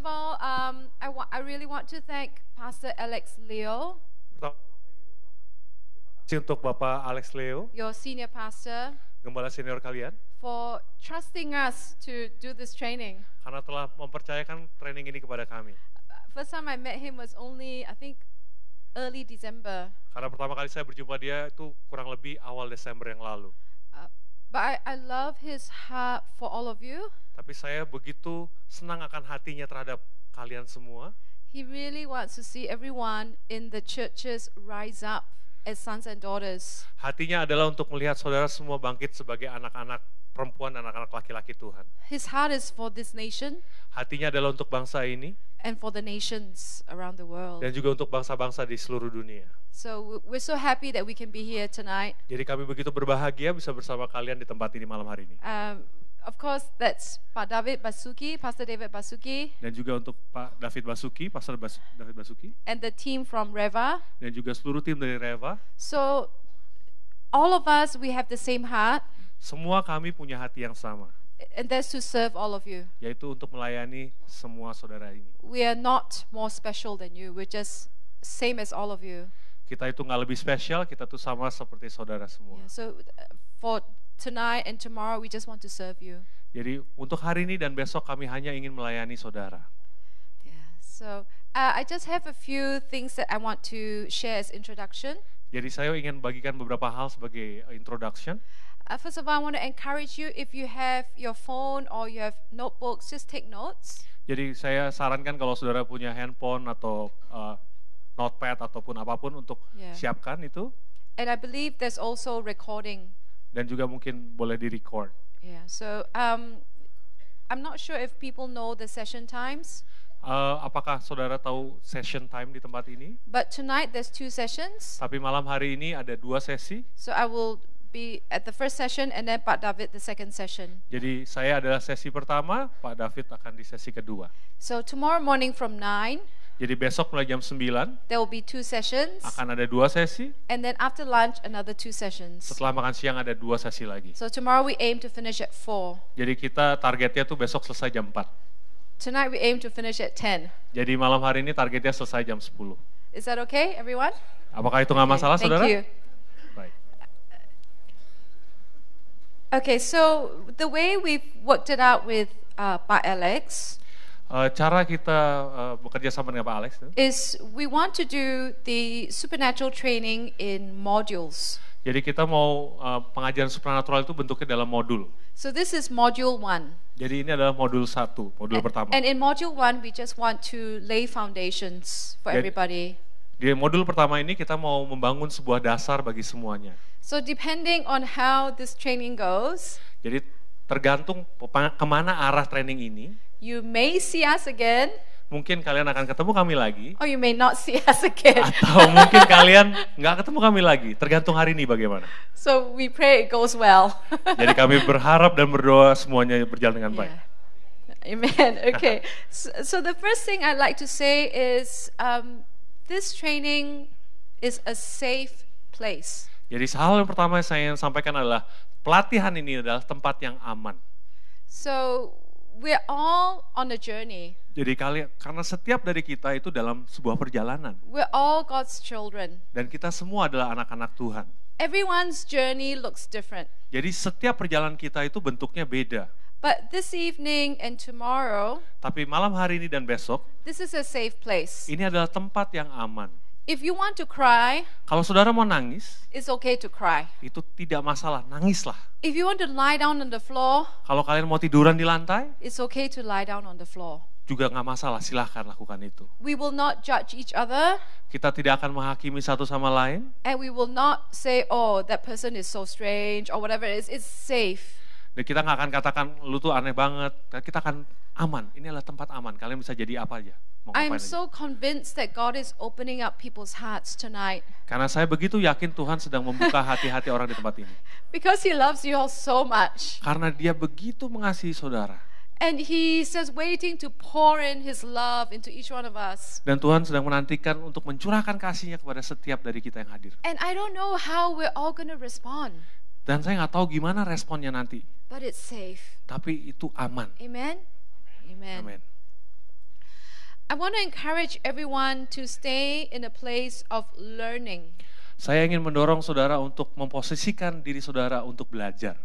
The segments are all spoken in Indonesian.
of all, I really want to thank Pastor Alex Leo, Terima kasih untuk Bapak Alex Leo, your senior pastor, gembala senior kalian, for trusting us to do this training. karena telah mempercayakan training ini kepada kami. First time I met him was only, I think, early December. Karena pertama kali saya berjumpa dia itu kurang lebih awal Desember yang lalu. But I love his heart for all of you. Tapi saya begitu senang akan hatinya terhadap kalian semua. He really wants to see everyone in the churches rise up as sons and daughters. Hatinya adalah untuk melihat saudara semua bangkit sebagai anak-anak perempuan dan anak-anak laki-laki Tuhan. His heart is for this nation Hatinya adalah untuk bangsa ini and for the nations around the world. dan juga untuk bangsa-bangsa di seluruh dunia. So we're so happy that we can be here tonight. Jadi kami begitu berbahagia bisa bersama kalian di tempat ini malam hari ini. Of course, that's Pak David Basuki, Pastor David Basuki, Dan juga untuk Pak David Basuki, Pastor David Basuki, and the team from Reva. dan juga seluruh tim dari Reva. So all of us, we have the same heart, Semua kami punya hati yang sama, and that's to serve all of you. yaitu untuk melayani semua saudara ini. We are not more special than you. We're just same as all of you. Kita itu nggak lebih spesial, kita tuh sama seperti saudara semua. Yeah, so for tonight and tomorrow, we just want to serve you. Jadi untuk hari ini dan besok kami hanya ingin melayani saudara. Yeah. So I just have a few things that I want to share as introduction. Jadi saya ingin bagikan beberapa hal sebagai introduction. First of all, I want to encourage you, if you have your phone or you have notebooks, just take notes. Jadi saya sarankan kalau saudara punya handphone atau notepad ataupun apapun untuk Yeah. siapkan itu, And I believe there's also recording. dan juga mungkin boleh di-record. Yeah. So I'm not sure if people know the session times, Apakah saudara tahu session time di tempat ini? but tonight there's 2 sessions. Tapi malam hari ini ada 2 sesi. So I will be at the first session and then Pak David the second session. Jadi saya adalah sesi pertama, Pak David akan di sesi kedua. So tomorrow morning from 9, Jadi besok mulai jam 9 there will be 2 sessions, akan ada 2 sesi. and then after lunch another 2 sessions. Setelah makan siang ada 2 sesi lagi. So tomorrow we aim to finish at 4. Jadi kita targetnya tuh besok selesai jam 4. Tonight we aim to finish at 10. Jadi malam hari ini targetnya selesai jam 10. Is that okay, everyone? Apakah itu nggak masalah, Thank saudara? you. Baik. Okay, so the way we've worked it out with Pak Alex Cara kita bekerja sama dengan Pak Alex is we want to do the supernatural training in modules. jadi kita mau pengajaran supernatural itu bentuknya dalam modul. So this is module 1. Jadi ini adalah modul 1, modul pertama. And in module 1, we just want to lay foundations for Jadi- everybody. Di modul pertama ini kita mau membangun sebuah dasar bagi semuanya. So depending on how this training goes, Jadi tergantung kemana arah training ini, you may see us again, mungkin kalian akan ketemu kami lagi, or you may not see us again. atau mungkin kalian nggak ketemu kami lagi, tergantung hari ini bagaimana. So we pray it goes well. Jadi kami berharap dan berdoa semuanya berjalan dengan baik. Yeah. Amen. Okay. So the first thing I'd like to say is this training is a safe place. Jadi hal yang pertama yang saya ingin sampaikan adalah pelatihan ini adalah tempat yang aman. So we're all on a journey. Jadi karena setiap dari kita itu dalam sebuah perjalanan. We're all God's children. Dan kita semua adalah anak-anak Tuhan. Everyone's journey looks different. Jadi setiap perjalanan kita itu bentuknya beda. But this evening and tomorrow, Tapi malam hari ini dan besok, this is a safe place. ini adalah tempat yang aman. If you want to cry, Kalau saudara mau nangis, it's okay to cry. itu tidak masalah, nangislah. If you want to lie down on the floor, Kalau kalian mau tiduran di lantai, it's okay to lie down on the floor. juga nggak masalah, silahkan lakukan itu. We will not judge each other, Kita tidak akan menghakimi satu sama lain, and we will not say, oh, that person is so strange, or whatever it is. It's safe. dan kita nggak akan katakan, lu tuh aneh banget. Kita akan aman, ini adalah tempat aman, kalian bisa jadi apa aja. Mau I'm ngapain aja. so convinced that God is opening up people's hearts tonight Karena saya begitu yakin Tuhan sedang membuka hati-hati orang di tempat ini. because He loves you all so much. Karena dia begitu mengasihi saudara. And He's just waiting to pour in His love into each one of us. Dan Tuhan sedang menantikan untuk mencurahkan kasih-Nya kepada setiap dari kita yang hadir. And I don't know how we're all going to respond, Dan saya nggak tahu gimana responnya nanti. but it's safe. Tapi itu aman. Amen? Amen. Amin. I want to encourage everyone to stay in a place of learning. Saya ingin mendorong saudara untuk memposisikan diri saudara untuk belajar.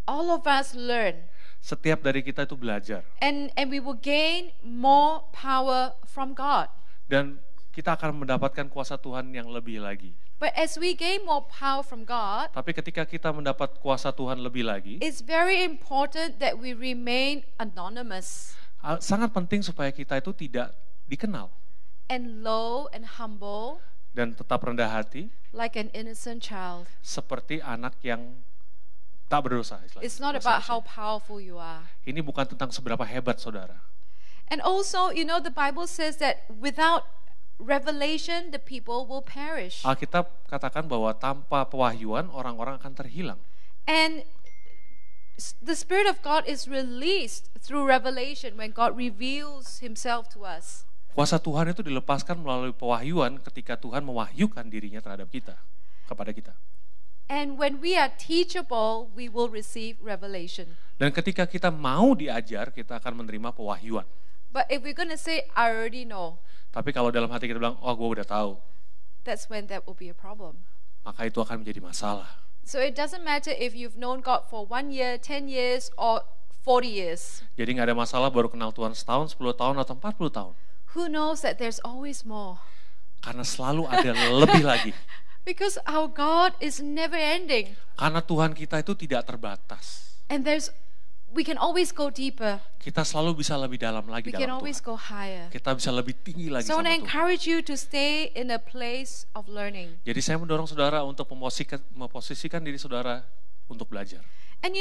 All of us learn, Setiap dari kita itu belajar. and we will gain more power from God. Dan kita akan mendapatkan kuasa Tuhan yang lebih lagi. But as we gain more power from God, Tapi ketika kita mendapat kuasa Tuhan lebih lagi, it's very important that we remain anonymous sangat penting supaya kita itu tidak dikenal and low and humble dan tetap rendah hati like an innocent child. seperti anak yang tak berdosa. It's not about how powerful you are. Ini bukan tentang seberapa hebat saudara. And also, the Bible says that without revelation, the people will perish. Alkitab katakan bahwa tanpa pewahyuan orang-orang akan terhilang. And the Spirit of God is released through revelation when God reveals Himself to us. Kuasa Tuhan itu dilepaskan melalui pewahyuan ketika Tuhan mewahyukan dirinya terhadap kita, kepada kita. And when we are teachable, we will receive revelation. Dan ketika kita mau diajar, kita akan menerima pewahyuan. But if we're going to say, I already know, Tapi kalau dalam hati kita bilang, oh gue udah tahu, that's when that will be a problem. maka itu akan menjadi masalah. So it doesn't matter if you've known God for 1 year, 10 years, or 40 years. Jadi nggak ada masalah baru kenal Tuhan setahun, 10 tahun, atau 40 tahun. Who knows that there's always more? Karena selalu ada lebih lagi. Because our God is never ending. Karena Tuhan kita itu tidak terbatas. And we can always go deeper. Kita selalu bisa lebih dalam lagi We can dalam always Tuhan. go higher. Kita bisa lebih tinggi lagi So I sama want to Tuhan. encourage you to stay in a place of learning. Jadi saya mendorong saudara untuk memposisikan diri saudara untuk belajar. And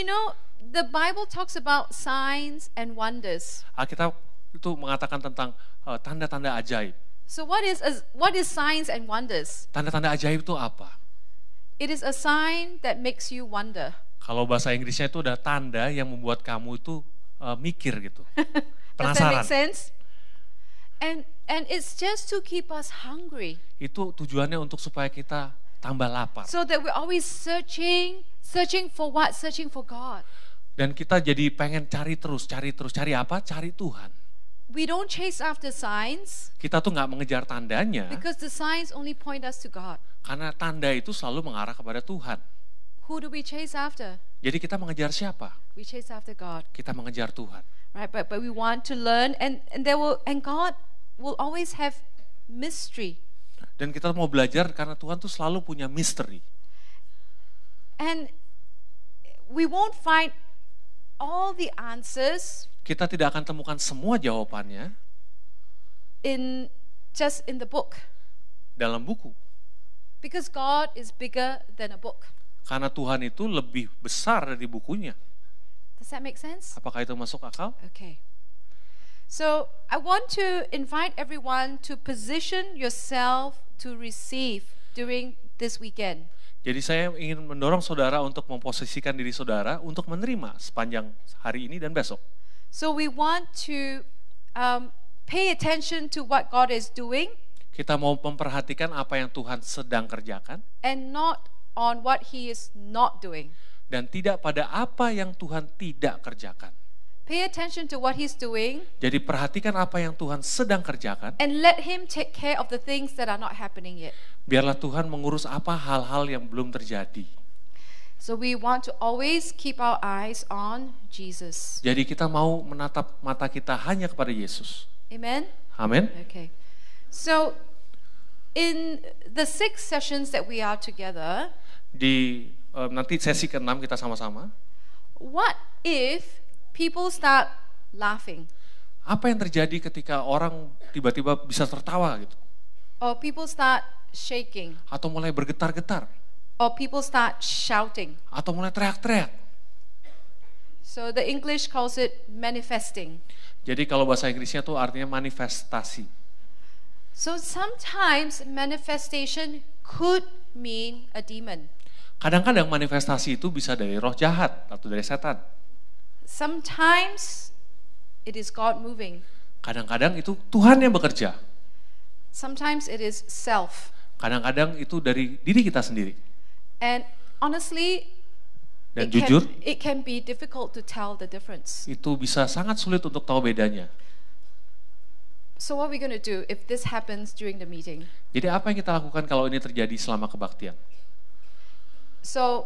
the Bible talks about signs and wonders. Alkitab itu mengatakan tentang tanda-tanda ajaib. So what is signs and wonders? Tanda-tanda ajaib itu apa? It is a sign that makes you wonder. Kalau bahasa Inggrisnya itu ada tanda yang membuat kamu itu mikir gitu. Does that Penasaran. make sense? And it's just to keep us hungry, Itu tujuannya untuk supaya kita tambah lapar. so that we're always searching for what? Searching for God. Dan kita jadi pengen cari terus. Cari apa? Cari Tuhan. We don't chase after signs Kita tuh nggak mengejar tandanya, because the signs only point us to God. karena tanda itu selalu mengarah kepada Tuhan. Who do we chase after? Jadi kita mengejar siapa? We chase after God, Kita mengejar Tuhan. right? But we want to learn, and God will always have mystery. Dan kita mau belajar karena Tuhan tuh selalu punya misteri. And we won't find all the answers Kita tidak akan temukan semua jawabannya just in the book, dalam buku. because God is bigger than a book. Karena Tuhan itu lebih besar dari bukunya. Does that make sense? Apakah itu masuk akal? Okay. So I want to invite everyone to position yourself to receive during this weekend. Jadi saya ingin mendorong saudara untuk memposisikan diri saudara untuk menerima sepanjang hari ini dan besok. So we want to pay attention to what God is doing Kita mau memperhatikan apa yang Tuhan sedang kerjakan and not on what He is not doing. dan tidak pada apa yang Tuhan tidak kerjakan. Pay attention to what He's doing Jadi perhatikan apa yang Tuhan sedang kerjakan, and let Him take care of the things that are not happening yet. biarlah Tuhan mengurus apa hal-hal yang belum terjadi. So we want to always keep our eyes on Jesus. Jadi kita mau menatap mata kita hanya kepada Yesus. Amen? Amin. Okay. So in the 6 sessions that we are together, Di nanti sesi ke-6 kita sama-sama. what if people start laughing? Apa yang terjadi ketika orang tiba-tiba bisa tertawa gitu? Or people start shaking? Atau mulai bergetar-getar? Or people start shouting? Atau mulai teriak-teriak? So the English calls it manifesting. Jadi kalau bahasa Inggrisnya tuh artinya manifestasi. So sometimes manifestation could mean a demon. Kadang-kadang manifestasi itu bisa dari roh jahat atau dari setan. Sometimes it is God moving. Kadang-kadang itu Tuhan yang bekerja. Sometimes it is self. Kadang-kadang itu dari diri kita sendiri. And honestly, Dan jujur, it can be difficult to tell the difference. itu bisa sangat sulit untuk tahu bedanya. So what are we going to do if this happens during the meeting? Jadi apa yang kita lakukan kalau ini terjadi selama kebaktian? So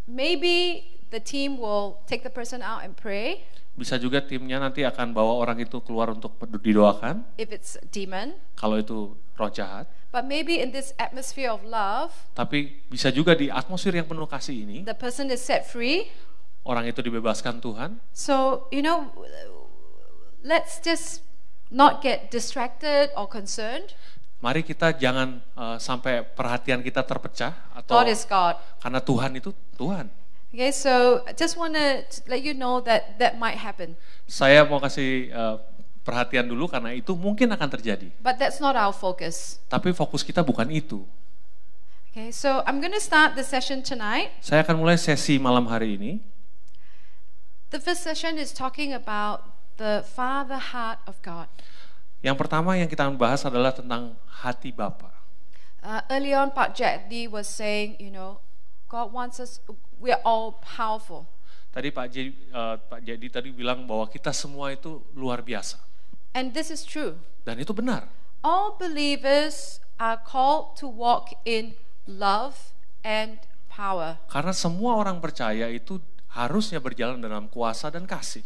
maybe the team will take the person out and pray. Bisa juga timnya nanti akan bawa orang itu keluar untuk didoakan. If it's a demon. Kalau itu roh jahat. But maybe in this atmosphere of love. Tapi bisa juga di atmosfer yang penuh kasih ini. The person is set free. Orang itu dibebaskan Tuhan. So let's just not get distracted or concerned. Mari kita jangan sampai perhatian kita terpecah atau God is God. Karena Tuhan itu Tuhan. Okay, so I just want to let you know that might happen. Saya mau kasih perhatian dulu karena itu mungkin akan terjadi. But that's not our focus. Tapi fokus kita bukan itu. Okay, so I'm going to start the session tonight. Saya akan mulai sesi malam hari ini. The first session is talking about the Father heart of God. Yang pertama yang kita bahas adalah tentang hati Bapa. Early on, Pak Jedi was saying, God wants us. We're all powerful. Tadi Pak Jadi tadi bilang bahwa kita semua itu luar biasa. And this is true. Dan itu benar. All believers are called to walk in love and power. Karena semua orang percaya itu harusnya berjalan dalam kuasa dan kasih.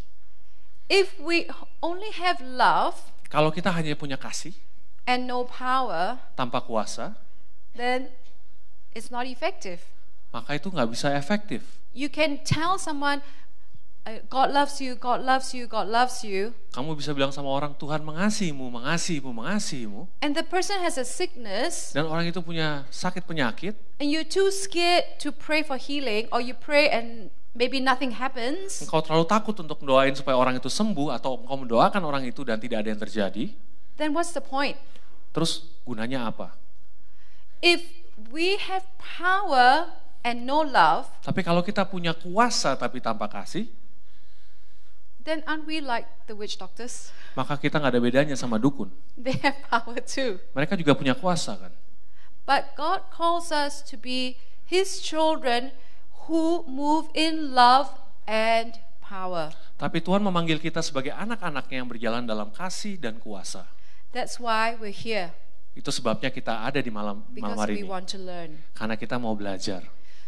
If we only have love, kalau kita hanya punya kasih and no power, tanpa kuasa, then it's not effective. Maka itu nggak bisa efektif. You can tell someone, God loves you, God loves you, God loves you. Kamu bisa bilang sama orang, Tuhan mengasihimu, mengasihimu, mengasihimu. And the person has a sickness. Dan orang itu punya sakit penyakit. And you're too scared to pray for healing, or you pray and maybe nothing happens. Engkau terlalu takut untuk mendoain supaya orang itu sembuh, atau engkau mendoakan orang itu dan tidak ada yang terjadi. Then what's the point? Terus gunanya apa? If we have power and no love, tapi kalau kita punya kuasa tapi tanpa kasih, then aren't we like the witch doctors? Maka kita nggak ada bedanya sama dukun. They have power too. Mereka juga punya kuasa kan. But God calls us to be His children who move in love and power. Tapi Tuhan memanggil kita sebagai anak-anaknya yang berjalan dalam kasih dan kuasa. That's why we're here. Itu sebabnya kita ada di malam hari ini. Because we want to learn. Karena kita mau belajar.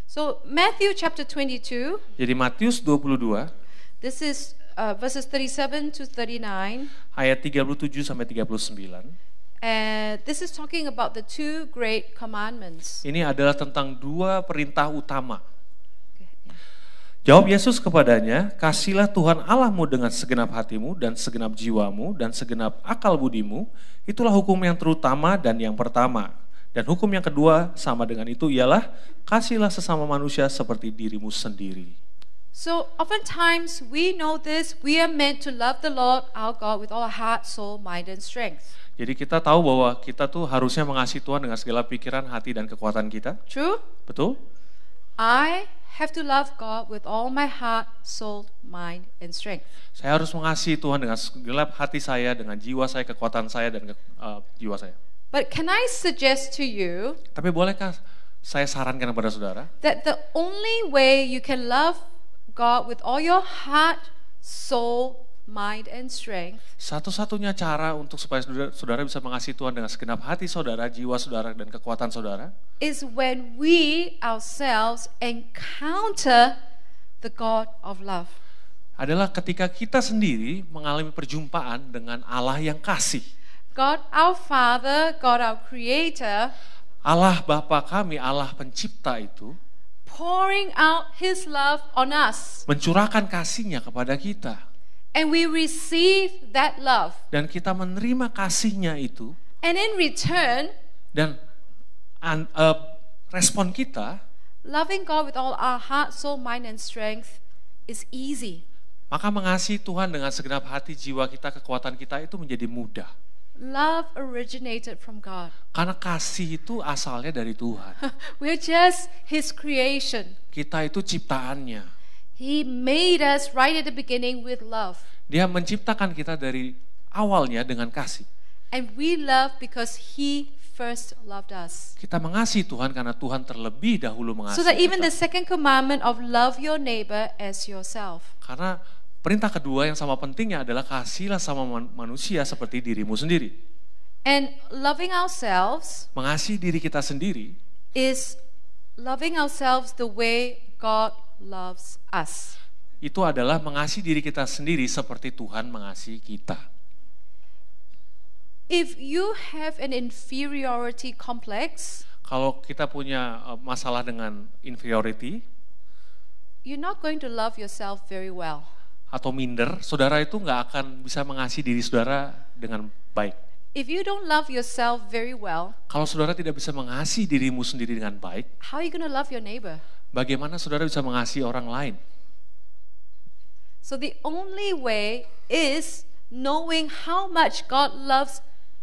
So Matthew chapter 22. Jadi Matius 22. This is verses 37 to 39. Ayat 37 sampai 39. And this is talking about the two great commandments. Ini adalah tentang dua perintah utama. Jawab Yesus kepadanya, kasihlah Tuhan Allahmu dengan segenap hatimu dan segenap jiwamu dan segenap akal budimu. Itulah hukum yang terutama dan yang pertama. Dan hukum yang kedua sama dengan itu ialah kasihlah sesama manusia seperti dirimu sendiri. So oftentimes we know this, we are meant to love the Lord our God with all our heart, soul, mind and strength. Jadi kita tahu bahwa kita tuh harusnya mengasihi Tuhan dengan segala pikiran, hati dan kekuatan kita. True? Betul? I have to love God with all my heart, soul, mind and strength. Saya harus mengasihi Tuhan dengan segenap hati saya, dengan jiwa saya, kekuatan saya dan jiwa saya. But can I suggest to you, tapi bolehkah saya sarankan kepada saudara, that the only way you can love God with all your heart, soul, mind and strength, satu-satunya cara untuk supaya saudara bisa mengasihi Tuhan dengan segenap hati saudara, jiwa saudara dan kekuatan saudara, is when we ourselves encounter the God of love. Adalah ketika kita sendiri mengalami perjumpaan dengan Allah yang kasih. God our Father, God our Creator, Allah Bapa kami, Allah pencipta itu, pouring out His love on us. Mencurahkan kasihnya kepada kita. And we receive that love. Dan kita menerima kasihnya itu. And in return, dan respon kita, loving God with all our heart, soul, mind and strength is easy. Maka mengasihi Tuhan dengan segenap hati, jiwa kita, kekuatan kita itu menjadi mudah. Love originated from God. Karena kasih itu asalnya dari Tuhan. We're just His creation. Kita itu ciptaannya. He made us right at the beginning with love. Dia menciptakan kita dari awalnya dengan kasih. And we love because He first loved us. Kita mengasihi Tuhan karena Tuhan terlebih dahulu mengasihi So that even kita. the second commandment of love your neighbor as yourself. Karena perintah kedua yang sama pentingnya adalah kasihlah sama manusia seperti dirimu sendiri. And loving ourselves Mengasihi diri kita sendiri is loving ourselves the way God loves us. itu adalah mengasihi diri kita sendiri seperti Tuhan mengasihi kita. If you have an inferiority complex, Kalau kita punya masalah dengan inferiority you're not going to love yourself very well. atau minder, saudara itu nggak akan bisa mengasihi diri saudara dengan baik. If you don't love yourself very well, Kalau saudara tidak bisa mengasihi dirimu sendiri dengan baik, how are you going to love your neighbor? bagaimana saudara bisa mengasihi orang lain? So the only way is knowing how much God loves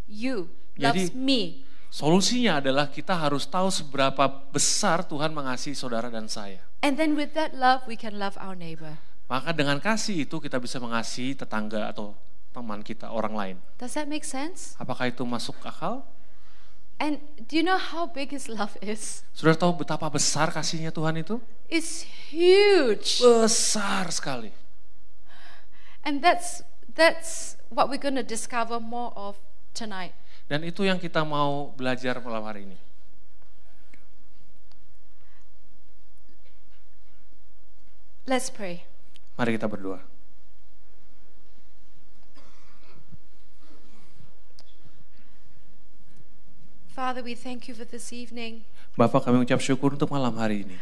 you, loves Jadi- me. Solusinya adalah kita harus tahu seberapa besar Tuhan mengasihi saudara dan saya. And then with that love, we can love our neighbor. Maka dengan kasih itu kita bisa mengasihi tetangga atau teman kita, orang lain. Does that make sense? Apakah itu masuk akal? And do you know how big his love is? Saudara tahu betapa besar kasihnya Tuhan itu? It's huge. Besar sekali. And that's what we're going to discover more of tonight. Dan itu yang kita mau belajar malam hari ini. Let's pray. Mari kita berdoa. Father, we thank you for this evening. Bapak, kami ucap syukur untuk malam hari ini.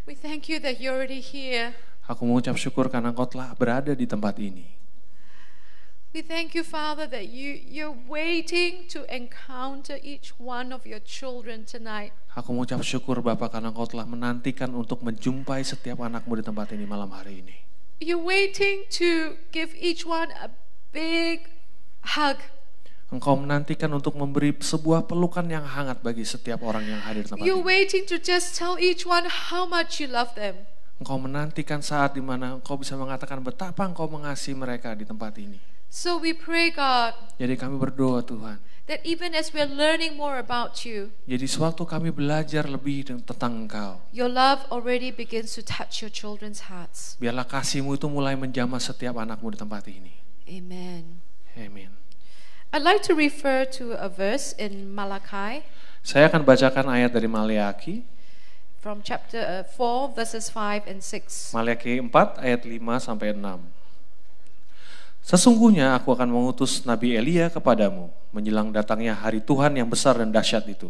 We thank you that you're already here. Aku mengucap syukur karena Engkau telah berada di tempat ini. We thank you, Father, that you're waiting to encounter each one of your children tonight. Aku mengucap syukur Bapak karena Engkau telah menantikan untuk menjumpai setiap anakmu di tempat ini malam hari ini. You're waiting to give each one a big hug. Engkau menantikan untuk memberi sebuah pelukan yang hangat bagi setiap orang yang hadir di tempat You're ini. waiting to just tell each one how much you love them. Engkau menantikan saat di mana Engkau bisa mengatakan betapa Engkau mengasihi mereka di tempat ini. So we pray, God, Jadi kami berdoa Tuhan. that even as we're learning more about you, Jadi sewaktu kami belajar lebih tentang Engkau, your love already begins to touch your children's hearts. biarlah kasih-Mu itu mulai menjamah setiap anakmu di tempat ini. Amen. Amin. I'd like to refer to a verse in Malachi Saya akan bacakan ayat dari Maleakhi, from chapter 4, verses 5 and 6. Maleakhi 4 ayat 5 sampai 6. Sesungguhnya aku akan mengutus Nabi Elia kepadamu menjelang datangnya hari Tuhan yang besar dan dahsyat itu.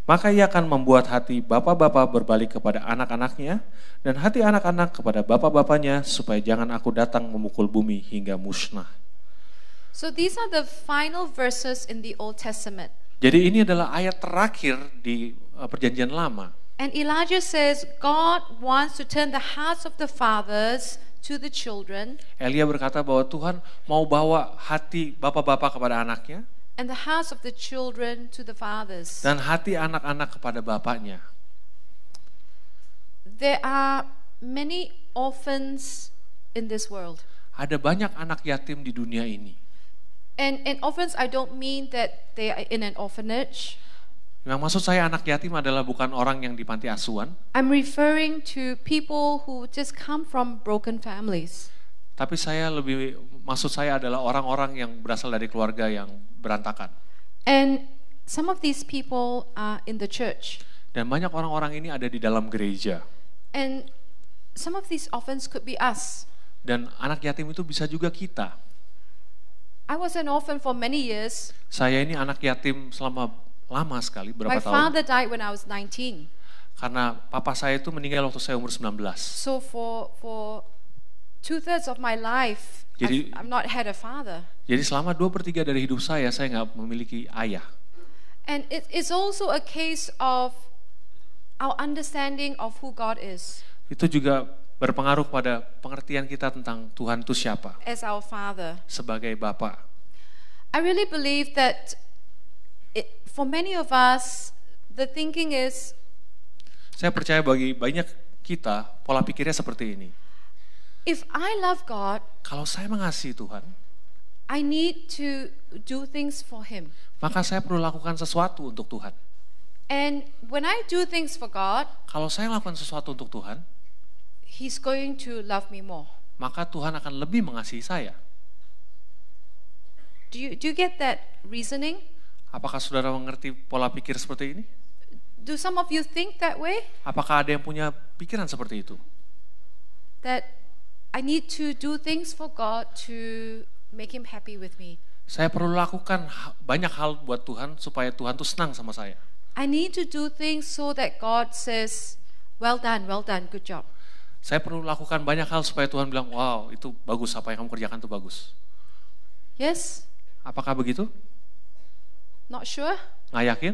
Maka ia akan membuat hati bapak-bapak berbalik kepada anak-anaknya dan hati anak-anak kepada bapak-bapaknya supaya jangan aku datang memukul bumi hingga musnah. So these are the final verses in the Old Testament. Jadi ini adalah ayat terakhir di Perjanjian Lama. And Elijah says God wants to turn the hearts of the fathers to the children Elia berkata bahwa Tuhan mau bawa hati bapak-bapak kepada anaknya and the hearts of the children to the fathers. dan hati anak-anak kepada bapaknya. There are many orphans in this world. Ada banyak anak yatim di dunia ini. And orphans, I don't mean that they are in an orphanage. Yang maksud saya anak yatim adalah bukan orang yang di panti asuhan, I'm referring to people who just come from broken families. tapi maksud saya adalah orang-orang yang berasal dari keluarga yang berantakan. And some of these people are in the church. Dan banyak orang-orang ini ada di dalam gereja. And some of these orphans could be us. Dan anak yatim itu bisa juga kita. I was an orphan for many years. Saya ini anak yatim selama lama sekali, berapa My tahun. father died when I was 19. Karena papa saya itu meninggal waktu saya umur 19. So for 2/3 of my life, Jadi- I've not had a father. Jadi selama 2/3 dari hidup saya nggak memiliki ayah. And it's also a case of our understanding of who God is Itu juga berpengaruh pada pengertian kita tentang Tuhan itu siapa, as our father. sebagai Bapa. I really believe that for many of us, the thinking is, Saya percaya bagi banyak kita, pola pikirnya seperti ini. if I love God, Kalau saya mengasihi Tuhan, I need to do things for Him. maka saya perlu lakukan sesuatu untuk Tuhan. And when I do things for God, Kalau saya lakukan sesuatu untuk Tuhan, He's going to love me more. maka Tuhan akan lebih mengasihi saya. Do you get that reasoning? Apakah saudara mengerti pola pikir seperti ini? Do some of you think that way? Apakah ada yang punya pikiran seperti itu? That I need to do things for God to make Him happy with me. Saya perlu lakukan banyak hal buat Tuhan supaya Tuhan tuh senang sama saya. I need to do things so that God says, well done, good job. Saya perlu lakukan banyak hal supaya Tuhan bilang, wow, itu bagus, apa yang kamu kerjakan itu bagus. Yes? Apakah begitu? Not sure? Nggak yakin?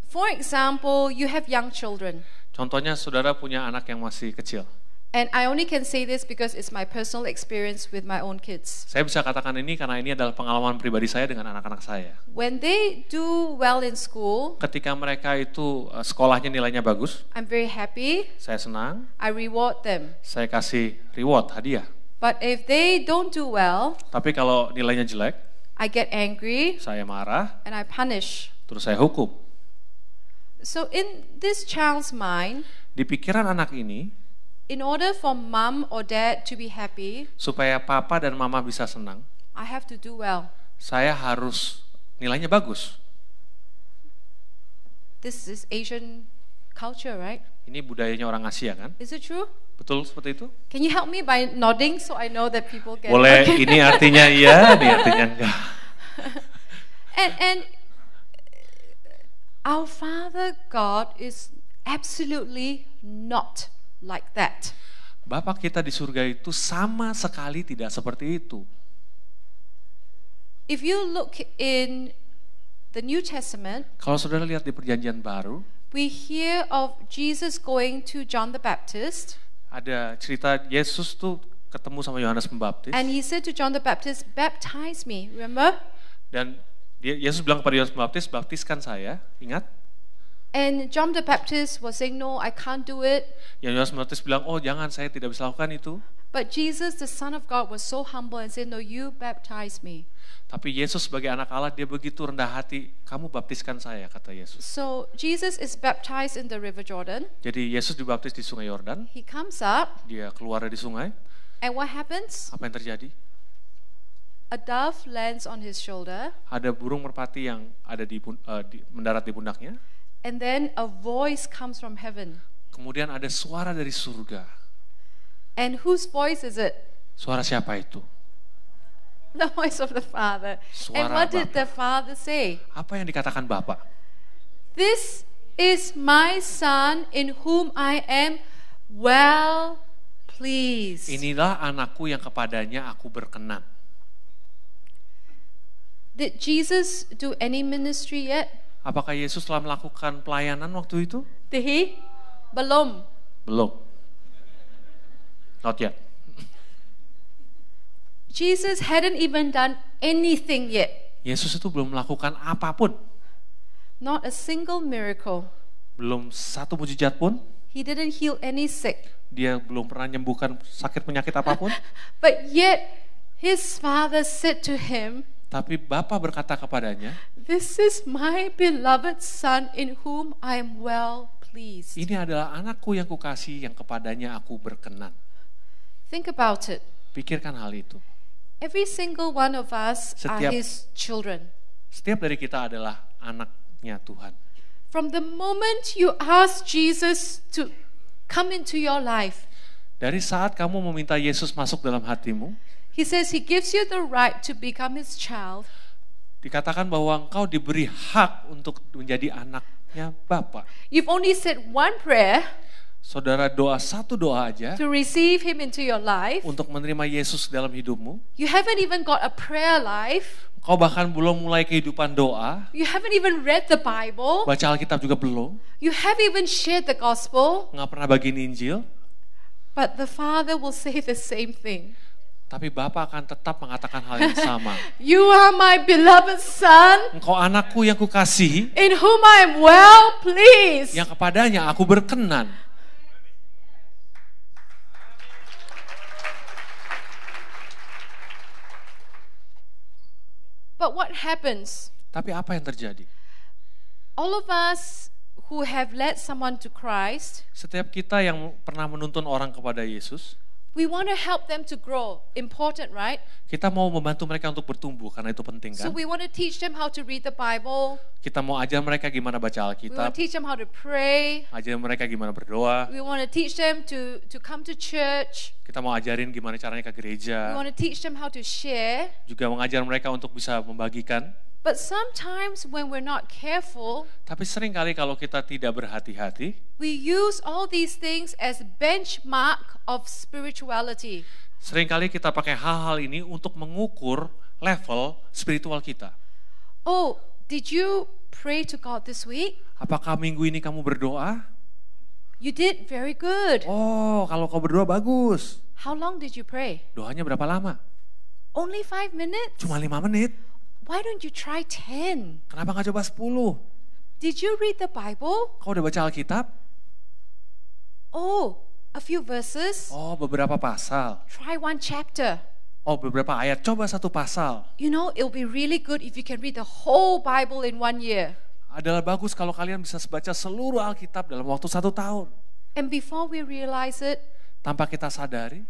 For example, you have young children. Contohnya saudara punya anak yang masih kecil. And I only can say this because it's my personal experience with my own kids. Saya bisa katakan ini karena ini adalah pengalaman pribadi saya dengan anak-anak saya. When they do well in school, Ketika mereka itu sekolahnya nilainya bagus, I'm very happy. saya senang, I reward them. saya kasih reward, hadiah. But if they don't do well, Tapi kalau nilainya jelek, I get angry saya marah, and I punish. terus saya hukum. So in this child's mind, Di pikiran anak ini, in order for mom or dad to be happy, supaya papa dan mama bisa senang, I have to do well. saya harus nilainya bagus. This is Asian culture, right? Ini budayanya orang Asia kan? Is it true? Betul seperti itu? Can you help me by nodding so I know that people get Boleh, Okay. ini artinya iya, ini artinya enggak. And our Father God is absolutely not like that. Bapa kita di surga itu sama sekali tidak seperti itu. If you look in the New Testament, Kalau saudara lihat di perjanjian baru, we hear of Jesus going to John the Baptist, ada cerita Yesus tuh ketemu sama Yohanes Pembaptis, and he said to John the Baptist, "Baptize me." Remember? dan Yesus bilang kepada Yohanes Pembaptis, baptiskan saya, ingat? And John the Baptist was saying, "No, I can't do it." Yang Yohanes Pembaptis bilang, oh jangan, saya tidak bisa lakukan itu. But Jesus, the Son of God, was so humble and said, "No, you baptize me." Tapi Yesus sebagai anak Allah, dia begitu rendah hati, kamu baptiskan saya, kata Yesus. So Jesus is baptized in the River Jordan. Jadi Yesus dibaptis di sungai Yordan, He comes up, dia keluar dari sungai, and what happens? apa yang terjadi? A dove lands on his shoulder, Ada burung merpati yang ada mendarat di pundaknya, and then a voice comes from heaven. kemudian ada suara dari surga. And whose voice is it? Suara siapa itu? The voice of the Father. Suara And what did Bapa. the Father say? Apa yang dikatakan Bapa? This is my Son in whom I am well pleased. Inilah anakku yang kepadanya aku berkenan. Did Jesus do any ministry yet? Apakah Yesus telah melakukan pelayanan waktu itu? Did he? Belum. Belum. Not yet. Jesus hadn't even done anything yet. Yesus itu belum melakukan apapun. Not a single miracle. Belum satu mujizat pun. He didn't heal any sick. Dia belum pernah menyembuhkan sakit penyakit apapun. But yet his Father said to him, Tapi Bapa berkata kepadanya, "This is my beloved Son in whom I am well pleased." ini adalah anakku yang kukasihi yang kepadanya aku berkenan. Think about it. Pikirkan hal itu. Every single one of us are Setiap- his children. Setiap dari kita adalah anaknya Tuhan. From the moment you ask Jesus to come into your life, Dari saat kamu meminta Yesus masuk dalam hatimu, he says he gives you the right to become his child. dikatakan bahwa engkau diberi hak untuk menjadi anaknya Bapa. You've only said one prayer Saudara doa satu doa aja to receive him into your life. untuk menerima Yesus dalam hidupmu. You haven't even got a prayer life. Kau bahkan belum mulai kehidupan doa, You haven't even read the Bible. baca Alkitab juga belum, You haven't even shared the gospel. nggak pernah bagiin Injil, But the Father will say the same thing. tapi Bapa akan tetap mengatakan hal yang sama. You are my beloved Son Engkau anakku yang kukasihi, in whom I am well pleased. yang kepadanya aku berkenan. But what happens? Tapi apa yang terjadi? All of us who have led someone to Christ, Setiap kita yang pernah menuntun orang kepada Yesus, We want to help them to grow. Important, right? Kita mau membantu mereka untuk bertumbuh karena itu penting So kan? we want to teach them how to read the Bible. Kita mau ajar mereka gimana baca We want Alkitab, to teach them how to pray. ajar mereka gimana berdoa. We want to teach them to come to church. Kita mau ajarin gimana caranya ke We gereja. want to teach them how to share. Juga mengajar mereka untuk bisa membagikan. But sometimes when we're not careful, Tapi sering kali kalau kita tidak berhati-hati, we use all these things as benchmark of spirituality. sering kali kita pakai hal-hal ini untuk mengukur level spiritual kita. Oh, did you pray to God this week? Apakah minggu ini kamu berdoa? You did very good. Oh, kalau kau berdoa bagus. How long did you pray? Doanya berapa lama? Only 5 minutes? Cuma 5 menit. Why don't you try 10? Kenapa nggak coba 10? Did you read the Bible? Kau udah baca Alkitab? Oh, a few verses. Oh, beberapa pasal. Try one chapter. Oh, beberapa ayat. Coba satu pasal. You know, it'll be really good if you can read the whole Bible in 1 year. Adalah bagus kalau kalian bisa baca seluruh Alkitab dalam waktu 1 tahun. And before we realize it, Tanpa kita sadari,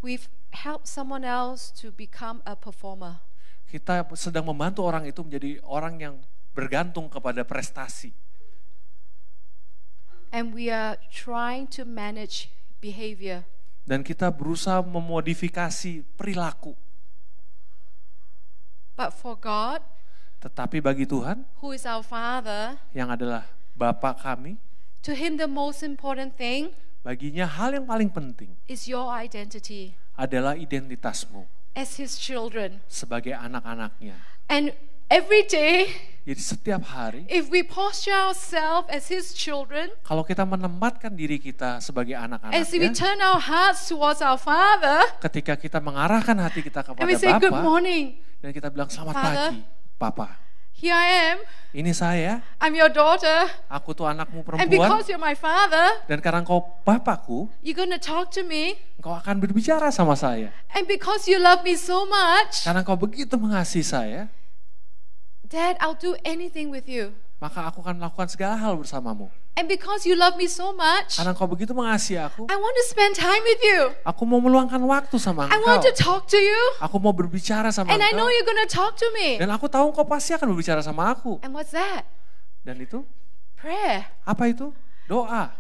we've helped someone else to become a performer. kita sedang membantu orang itu menjadi orang yang bergantung kepada prestasi. And we are trying to manage behavior. Dan kita berusaha memodifikasi perilaku. But for God, Tetapi bagi Tuhan, who is our Father, yang adalah Bapa kami, to Him the most important thing baginya hal yang paling penting is your identity adalah identitasmu as His children. sebagai anak-anaknya. And every day, Jadi setiap hari, if we posture ourselves as His children, kalau kita menempatkan diri kita sebagai as we anak-anaknya, turn our hearts towards our Father, ketika kita mengarahkan hati kita kepada and we say, "Good Bapa, morning, dan kita bilang selamat Father. pagi, Papa. here I am. Ini saya, I'm your daughter. aku tuh anakmu And perempuan, because you're my Father, dan karena engkau Bapakku, you're going to talk to me. engkau akan berbicara sama saya. And because you love me so much, Karena engkau begitu mengasihi saya, Dad, I'll do anything with you. maka aku akan melakukan segala hal bersamamu. And because you love me so much, Karena engkau begitu mengasihi aku, I want to spend time with you. aku mau meluangkan waktu sama I want to engkau. talk to you. Aku mau berbicara sama And I know engkau. you're going to talk to me. Dan aku tahu engkau pasti akan berbicara sama aku. And what's that? Dan itu, Prayer. apa itu? Doa.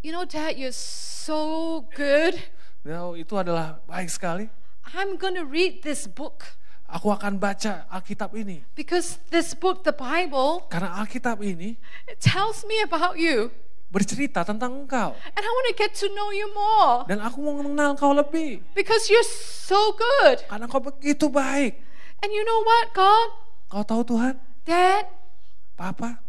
You know, Dad, you're so good. Nah, itu adalah baik sekali. I'm going to read this book. Aku akan baca Alkitab ini. Because this book, the Bible, Karena Alkitab ini it tells me about you. bercerita tentang engkau. And I want to get to know you more. Dan aku mau mengenal engkau lebih. Because you're so good. Karena engkau begitu baik. And you know what, God? Kau tahu Tuhan? Dad, Papa,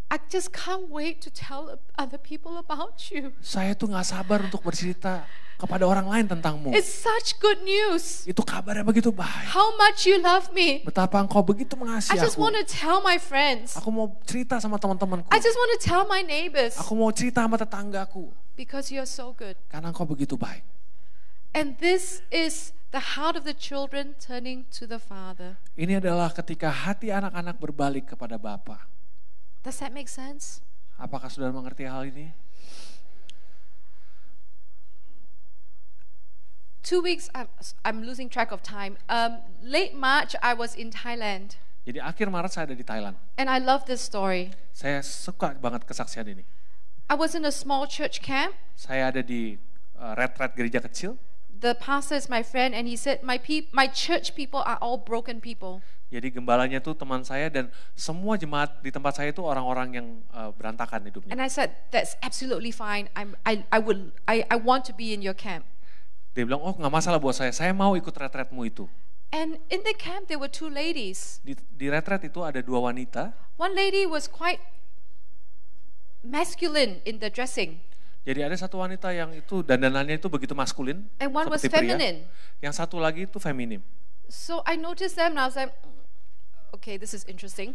I just can't wait to tell other people about you. saya tuh gak sabar untuk bercerita kepada orang lain tentangmu. It's such good news. Itu kabarnya begitu baik. How much you love me. Betapa engkau begitu I mengasihi just aku. want to tell my friends. Aku mau cerita sama teman-temanku. I just want to tell my neighbors. Aku mau cerita sama tetanggaku. Because you're so good. Karena engkau begitu baik. And this is the heart of the children turning to the Father. Ini adalah ketika hati anak-anak berbalik kepada Bapa. Does that make sense? Apakah saudara mengerti hal ini? 2 weeks, I'm losing track of time. Late March, I was in Thailand. Jadi akhir Maret saya ada di Thailand. And I love this story. Saya suka banget kesaksian ini. I was in a small church camp. Saya ada di retret gereja kecil. The pastor is my friend, and he said, my church people are all broken people. Jadi gembalanya tuh teman saya dan semua jemaat di tempat saya itu orang-orang yang berantakan hidupnya. And I said, that's absolutely fine. I want to be in your camp. Dia bilang, oh nggak masalah buat saya mau ikut retretmu itu. And in the camp, there were 2 ladies. Di retret itu ada 2 wanita. One lady was quite masculine in the dressing. Jadi ada satu wanita yang itu dandanannya itu begitu maskulin, And one was seperti pria. feminine. Yang satu lagi itu feminim. So I noticed them, and I was like, okay, this is interesting.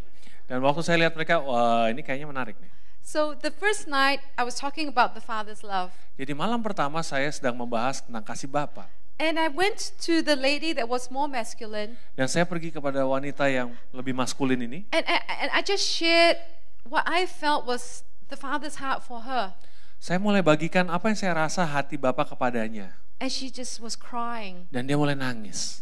Dan waktu saya lihat mereka, wah ini kayaknya menarik nih. So the first night, I was talking about the Father's love. Jadi malam pertama saya sedang membahas tentang kasih Bapa. And I went to the lady that was more masculine, Dan saya pergi kepada wanita yang lebih maskulin ini. and I just shared what I felt was the Father's heart for her. Saya mulai bagikan apa yang saya rasa hati Bapa kepadanya. And she just was crying. Dan dia mulai nangis.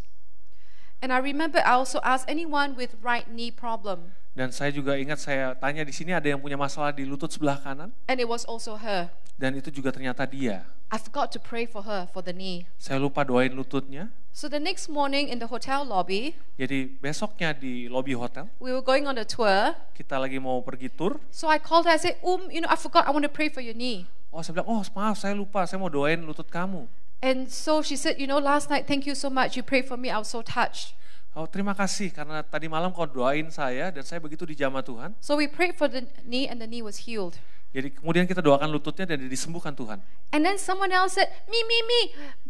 And I remember I also asked anyone with right knee problem. Dan saya juga ingat saya tanya di sini ada yang punya masalah di lutut sebelah kanan. And it was also her. Dan itu juga ternyata dia. I forgot to pray for her for the knee. Saya lupa doain lututnya. So the next morning in the hotel lobby, Jadi besoknya di lobi hotel, we were going on a tour. kita lagi mau pergi tur. So I called her, I said, I forgot, I want to pray for your knee. Oh, saya bilang, maaf, saya lupa, saya mau doain lutut kamu. And so she said, last night, thank you so much. You prayed for me. I was so touched. Oh, terima kasih karena tadi malam kau doain saya dan saya begitu dijamah Tuhan. So we prayed for the knee and the knee was healed. Jadi kemudian kita doakan lututnya dan disembuhkan Tuhan. And then someone else said, me.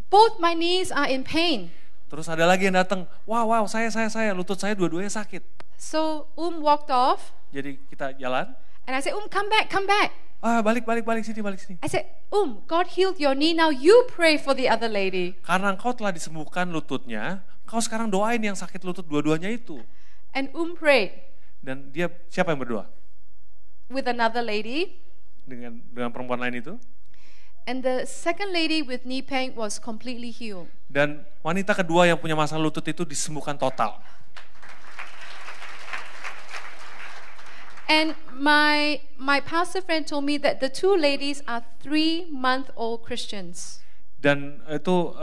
Both my knees are in pain. Terus ada lagi yang datang, wow, saya, lutut saya dua-duanya sakit. So walked off. Jadi kita jalan. And I said, come back. Balik sini. I said, God healed your knee. Now you pray for the other lady. Karena engkau telah disembuhkan lututnya, kau sekarang doain yang sakit lutut dua-duanya itu. And prayed. Dan dia, siapa yang berdoa? With another lady. Dengan perempuan lain itu. And the second lady with knee pain was completely healed. Dan wanita kedua yang punya masalah lutut itu disembuhkan total. And my pastor friend told me that the two ladies are 3-month-old Christians. Dan itu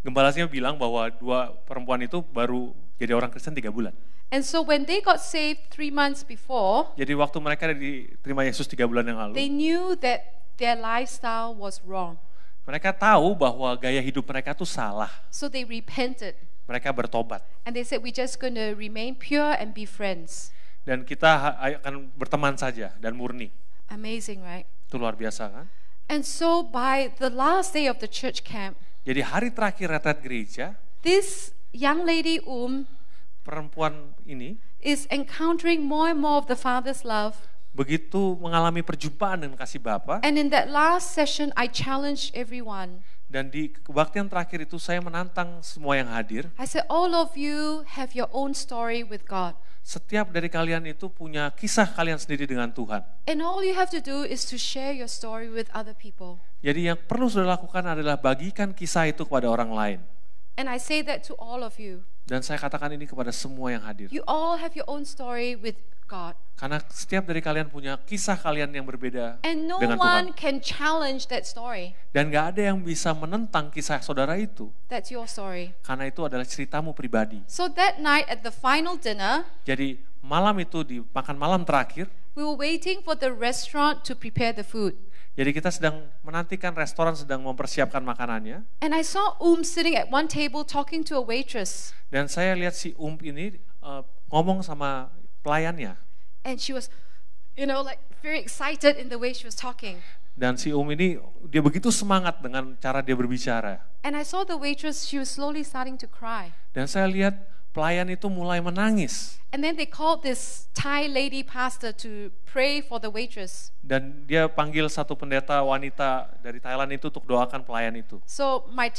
gembalanya bilang bahwa dua perempuan itu baru jadi orang Kristen 3 bulan. And so when they got saved 3 months before, jadi waktu mereka diterima Yesus 3 bulan yang lalu, they knew that their lifestyle was wrong. Mereka tahu bahwa gaya hidup mereka tuh salah. So they repented. Mereka bertobat. And they said, we're just going to remain pure and be friends. Dan kita akan berteman saja dan murni. Amazing, right? Itu luar biasa kan? And so by the last day of the church camp, jadi hari terakhir retret gereja, this young lady perempuan ini is encountering more and more of the Father's love. Begitu mengalami perjumpaan dengan kasih Bapa. And in that last session, I challenged everyone. Dan di kebaktian terakhir itu saya menantang semua yang hadir. I said, all of you have your own story with God. Setiap dari kalian itu punya kisah kalian sendiri dengan Tuhan. And all you have to do is to share your story with other people. Jadi yang perlu saudara lakukan adalah bagikan kisah itu kepada orang lain. And I say that to all of you. Dan saya katakan ini kepada semua yang hadir. You all have your own story with God. Karena setiap dari kalian punya kisah kalian yang berbeda And no dengan one Tuhan. can challenge that story. Dan gak ada yang bisa menentang kisah saudara itu. That's your story. Karena itu adalah ceritamu pribadi. So that night at the final dinner, jadi malam itu di makan malam terakhir, we were waiting for the restaurant to prepare the food. Jadi kita sedang menantikan restoran sedang mempersiapkan makanannya. And I saw sitting at one table talking to a waitress. Dan saya lihat si ini ngomong sama pelayannya. And she was, like very excited in the way she was talking. Dan si ini dia begitu semangat dengan cara dia berbicara. And I saw the waitress, she was slowly starting to cry. Dan saya lihat pelayan itu mulai menangis. And then they called this Thai lady pastor to pray for the waitress. Dan dia panggil satu pendeta wanita dari Thailand itu untuk doakan pelayan itu. So my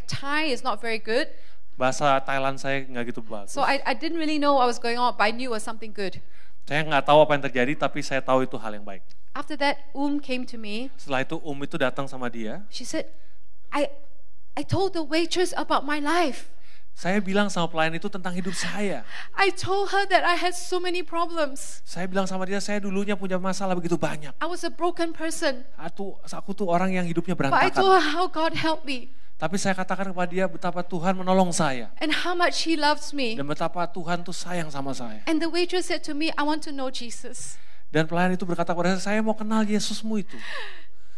Thai is not very good. Bahasa Thailand saya nggak gitu bagus. So I didn't really know what was going on, but I knew it was something good. Saya nggak tahu apa yang terjadi, tapi saya tahu itu hal yang baik. After that, came to me. Setelah itu itu datang sama dia. She said, I told the waitress about my life. Saya bilang sama pelayan itu tentang hidup saya. I told her that I had so many problems. Saya bilang sama dia, saya dulunya punya masalah begitu banyak. I was a broken person. Aku tuh orang yang hidupnya But I berantakan. told her how God helped me. Tapi saya katakan kepada dia betapa Tuhan menolong saya. And how much He loves me. Dan betapa Tuhan tuh sayang sama saya. And the waitress said to me, I want to know Jesus. Dan pelayan itu berkata kepada saya mau kenal Yesusmu itu.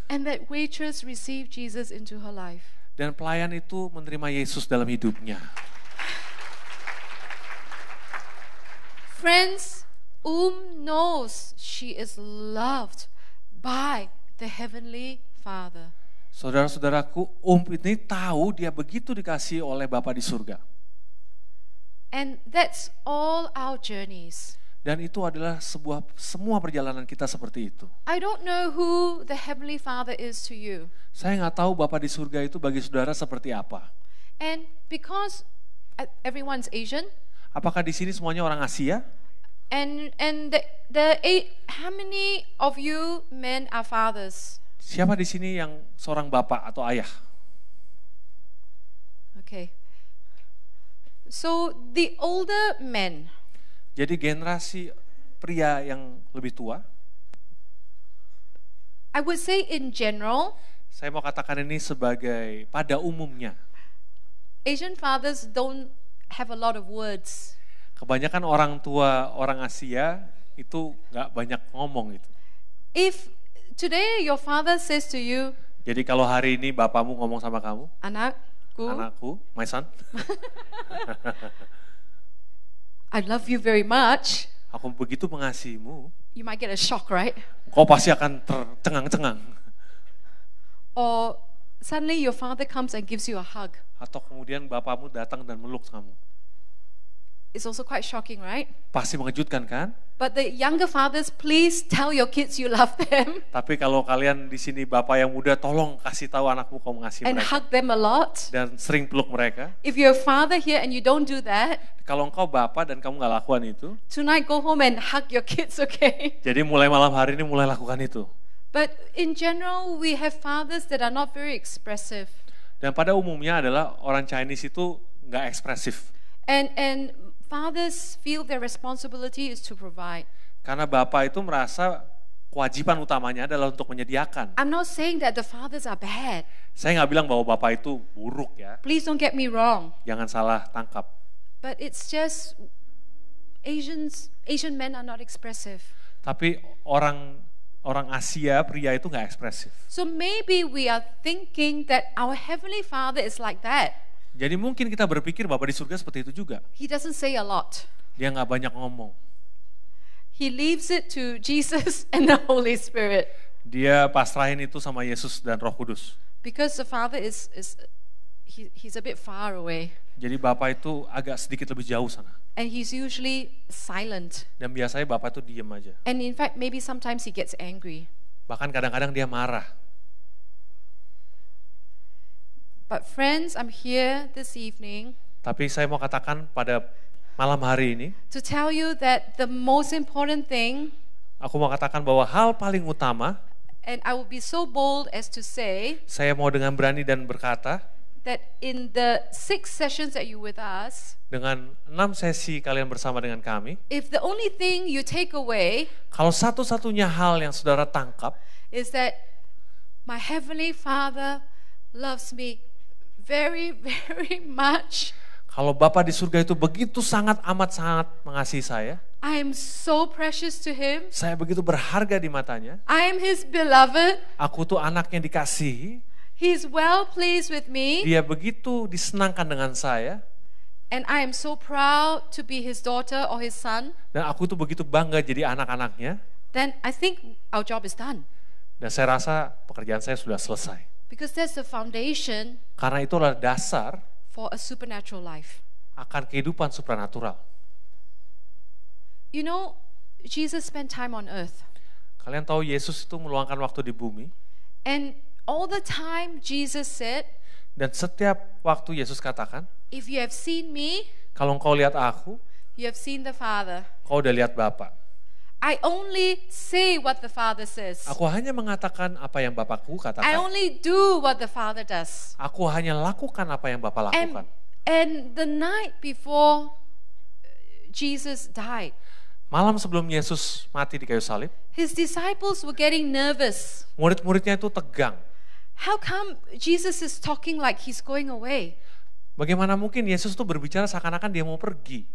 And that waitress received Jesus into her life. Dan pelayan itu menerima Yesus dalam hidupnya. Friends, knows she is loved by the Heavenly Father. Saudara-saudaraku, ini tahu dia begitu dikasihi oleh Bapa di surga. And that's all our journeys. Dan itu adalah semua perjalanan kita seperti itu. I don't know who the Heavenly Father is to you. Saya nggak tahu Bapa di surga itu bagi saudara seperti apa. And because everyone's Asian. Apakah di sini semuanya orang Asia? And how many of you men are fathers? Siapa di sini yang seorang bapak atau ayah? Okay. So the older men, Jadi generasi pria yang lebih tua, I would say in general, saya mau katakan ini sebagai pada umumnya. Asian fathers don't have a lot of words. Kebanyakan orang tua orang Asia itu nggak banyak ngomong itu. If today your father says to you, Jadi kalau hari ini bapakmu ngomong sama kamu, anakku, my son, I love you very much, aku begitu mengasihimu, you might get a shock, right? kau pasti akan tercengang-cengang. Or suddenly your father comes and gives you a hug. Atau kemudian bapakmu datang dan meluk kamu. It's also quite shocking, right? Pasti mengejutkan kan? But the younger fathers, please tell your kids you love them Tapi kalau kalian di sini bapak yang muda, tolong kasih tahu anakmu kau mengasihi and mereka. hug them a lot. Dan sering peluk mereka. If you're a father here and you don't do that, Kalau engkau bapak dan kamu nggak lakukan itu, tonight go home and hug your kids, okay? jadi mulai malam hari ini mulai lakukan itu. But in general, we have fathers that are not very expressive. Dan pada umumnya adalah orang Chinese itu nggak ekspresif. And fathers feel their responsibility is to provide. Karena bapak itu merasa kewajiban utamanya adalah untuk menyediakan. I'm not saying that the fathers are bad. Saya nggak bilang bahwa bapak itu buruk ya. Please don't get me wrong. Jangan salah tangkap. But it's just Asian men are not expressive. Tapi orang Asia pria itu nggak ekspresif. So maybe we are thinking that our Heavenly Father is like that. Jadi mungkin kita berpikir Bapa di surga seperti itu juga. He doesn't say a lot. Dia nggak banyak ngomong. He leaves it to Jesus and the Holy Spirit. Dia pasrahin itu sama Yesus dan Roh Kudus. Because the Father he's a bit far away. Jadi Bapa itu agak sedikit lebih jauh sana. And he's usually silent. Dan biasanya Bapa itu diem aja. And in fact, maybe sometimes he gets angry. Bahkan kadang-kadang dia marah. But friends, I'm here this evening Tapi saya mau katakan pada malam hari ini, to tell you that the most important thing, aku mau katakan bahwa hal paling utama, and I will be so bold as to say, saya mau dengan berani dan berkata, that in the 6 sessions that you with us, dengan 6 sesi kalian bersama dengan kami, if the only thing you take away kalau satu-satunya hal yang saudara tangkap, is that my Heavenly Father loves me very, very much. kalau Bapa di surga itu begitu sangat amat sangat mengasihi saya, I am so precious to Him. saya begitu berharga di matanya, I am His beloved. aku tuh anak yang dikasihi, He's well pleased with me. dia begitu disenangkan dengan saya, And I am so proud to be His daughter or His son. dan aku tuh begitu bangga jadi anak-anaknya, Then I think our job is done. dan saya rasa pekerjaan saya sudah selesai. Because that's the foundation Karena itulah dasar for a supernatural life. akan kehidupan supranatural. You know, Jesus spent time on earth. Kalian tahu Yesus itu meluangkan waktu di bumi, And all the time Jesus said, dan setiap waktu Yesus katakan, if you have seen me, kalau engkau lihat aku, you have seen the Father. kau udah lihat Bapa. I only say what the Father says. Aku hanya mengatakan apa yang Bapakku I katakan. only do what the Father does. Aku hanya lakukan apa yang Bapa lakukan. And the night before Jesus died, Malam sebelum Yesus mati di kayu salib, His disciples were getting nervous. murid-muridnya itu tegang. How come Jesus is talking like He's going away? Bagaimana mungkin Yesus tuh berbicara seakan-akan dia mau pergi.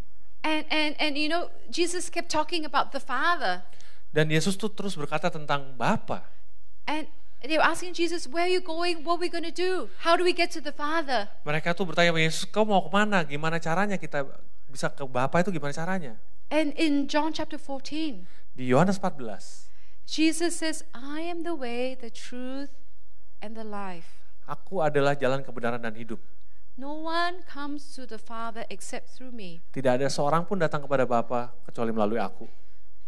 And you know, Jesus kept talking about the Father. Dan Yesus tuh terus berkata tentang Bapa. And they were asking Jesus, where are you going? What are we going to do? How do we get to the Father? Mereka tuh bertanya sama Yesus, kau mau kemana? Gimana caranya kita bisa ke Bapa itu gimana caranya? And in John chapter 14, Di Yohanes 14, Jesus says, I am the way, the truth, and the life. aku adalah jalan kebenaran dan hidup. No one comes to the Father except through me. Tidak ada seorang pun datang kepada Bapa kecuali melalui aku.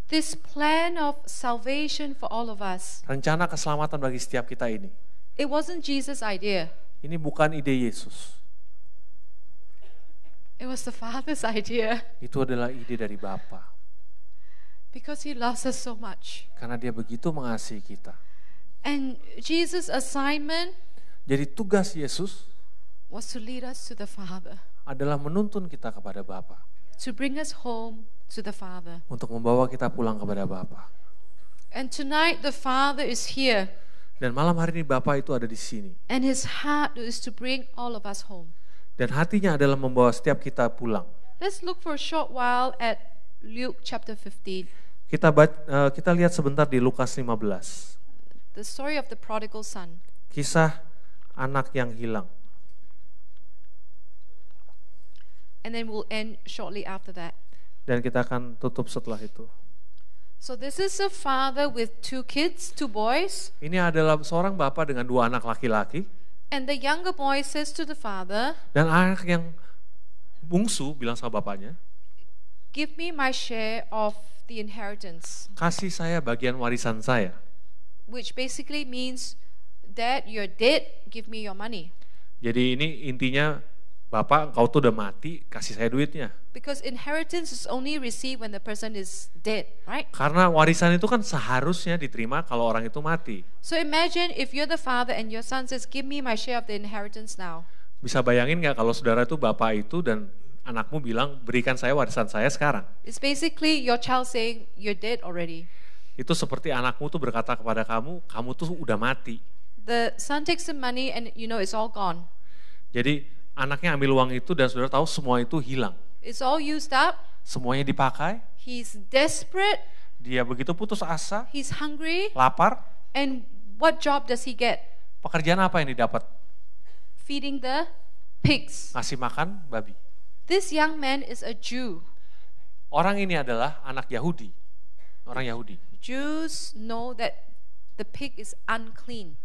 This plan of salvation for all of us, Rencana keselamatan bagi setiap kita ini. it wasn't Jesus' idea. Ini bukan ide Yesus. It was the Father's idea Itu adalah ide dari Bapa. because He loves us so much. Karena dia begitu mengasihi kita. And Jesus' assignment Jadi tugas Yesus was to lead us to the Father, adalah menuntun kita kepada Bapa, to bring us home to the Father. untuk membawa kita pulang kepada Bapa. And tonight the Father is here, Dan malam hari ini Bapa itu ada di sini. and His heart is to bring all of us home. Dan hatinya adalah membawa setiap kita pulang. Let's look for a short while at Luke chapter 15, Kita lihat sebentar di Lukas 15. the story of the prodigal son. Kisah anak yang hilang. And then we'll end shortly after that. Dan kita akan tutup setelah itu. So this is a father with 2 kids, 2 boys. Ini adalah seorang bapak dengan 2 anak laki-laki. And the younger boy says to the father, Dan anak yang bungsu bilang sama bapaknya, give me my share of the inheritance. kasih saya bagian warisan saya. Which basically means, Dad, you're dead, give me your money. Jadi ini intinya, Bapak engkau tuh udah mati, kasih saya duitnya. Because inheritance is only received when the person is dead, right? Karena warisan itu kan seharusnya diterima kalau orang itu mati. So imagine if you're the father and your son says, give me my share of the inheritance now. Bisa bayangin nggak kalau saudara itu bapak itu dan anakmu bilang, berikan saya warisan saya sekarang. It's basically your child saying, you're dead already. Itu seperti anakmu tuh berkata kepada kamu, kamu tuh udah mati. The son takes the money and it's all gone. Jadi anaknya ambil uang itu dan saudara tahu semua itu hilang. It's all used up. Semuanya dipakai. He's desperate. Dia begitu putus asa, He's hungry. lapar. And what job does he get? Pekerjaan apa yang didapat? Feeding the pigs. Ngasih makan babi. This young man is a Jew. Orang ini adalah anak Yahudi. Orang Yahudi. Jews know that the pig is unclean.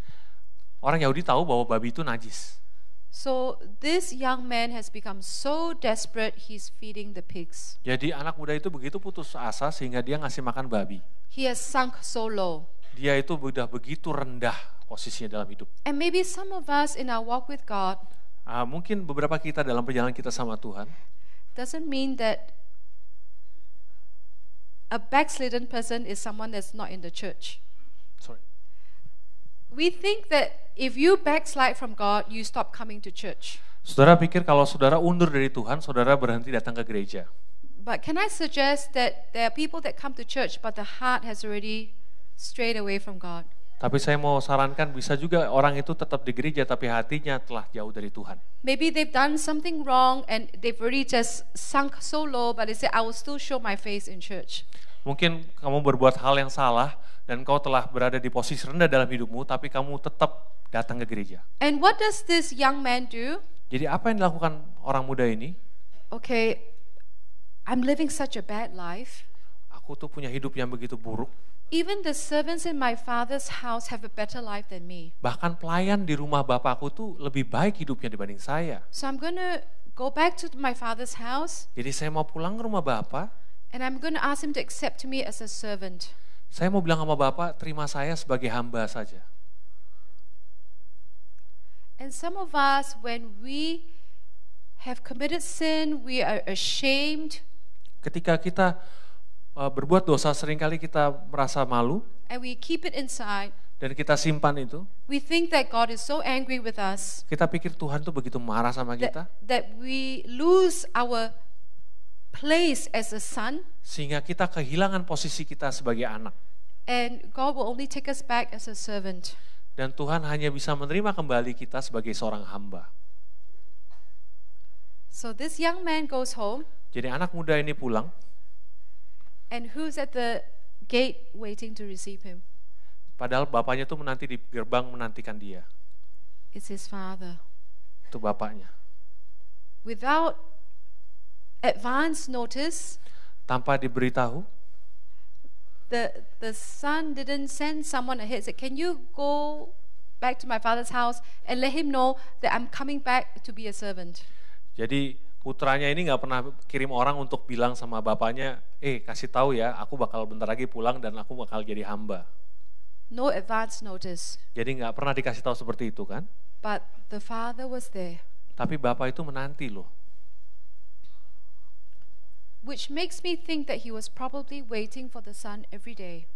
Orang Yahudi tahu bahwa babi itu najis. So this young man has become so desperate, he's feeding the pigs. Jadi anak muda itu begitu putus asa sehingga dia ngasih makan babi. He has sunk so low. Dia itu udah begitu rendah posisinya dalam hidup. And maybe some of us in our walk with God Mungkin beberapa kita dalam perjalanan kita sama Tuhan, doesn't mean that a backslidden person is someone that's not in the church. sorry. We think that if you backslide from God, you stop coming to church. Saudara pikir kalau saudara undur dari Tuhan, saudara berhenti datang ke gereja. But can I suggest that there are people that come to church, but the heart has already strayed away from God? Tapi saya mau sarankan bisa juga orang itu tetap di gereja tapi hatinya telah jauh dari Tuhan. Maybe they've done something wrong and they've already just sunk so low, but they say, I will still show my face in church. Mungkin kamu berbuat hal yang salah dan kau telah berada di posisi rendah dalam hidupmu, tapi kamu tetap datang ke gereja. And what does this young man do? Jadi apa yang dilakukan orang muda ini? Okay, I'm living such a bad life. Aku tuh punya hidup yang begitu buruk. Even the servants in my father's house have a better life than me. Bahkan pelayan di rumah bapakku tuh lebih baik hidupnya dibanding saya. So I'm going to go back to my father's house Jadi saya mau pulang ke rumah bapak, and I'm going to ask him to accept me as a servant. saya mau bilang sama bapak, terima saya sebagai hamba saja. And some of us, when we have committed sin, we are ashamed, Ketika kita berbuat dosa, seringkali kita merasa malu and we keep it inside. dan kita simpan itu. We think that God is so angry with us Kita pikir Tuhan tuh begitu marah sama kita, that we lose our place as a son, sehingga kita kehilangan posisi kita sebagai anak. and God will only take us back as a servant. Dan Tuhan hanya bisa menerima kembali kita sebagai seorang hamba. So this young man goes home, Jadi anak muda ini pulang, and who's at the gate waiting to receive him? padahal bapaknya tuh menanti di gerbang menantikan dia. It's his father. Itu bapaknya. Without advance notice, Tanpa diberitahu, the son didn't send someone ahead, said, can you go back to my father's house and let him know that I'm coming back to be a servant? jadi putranya ini nggak pernah kirim orang untuk bilang sama bapaknya, kasih tahu ya, aku bakal bentar lagi pulang dan aku bakal jadi hamba. No advance notice. Jadi nggak pernah dikasih tahu seperti itu kan? But the father was there, Tapi bapak itu menanti loh. which makes me think that he was probably waiting for the son every day.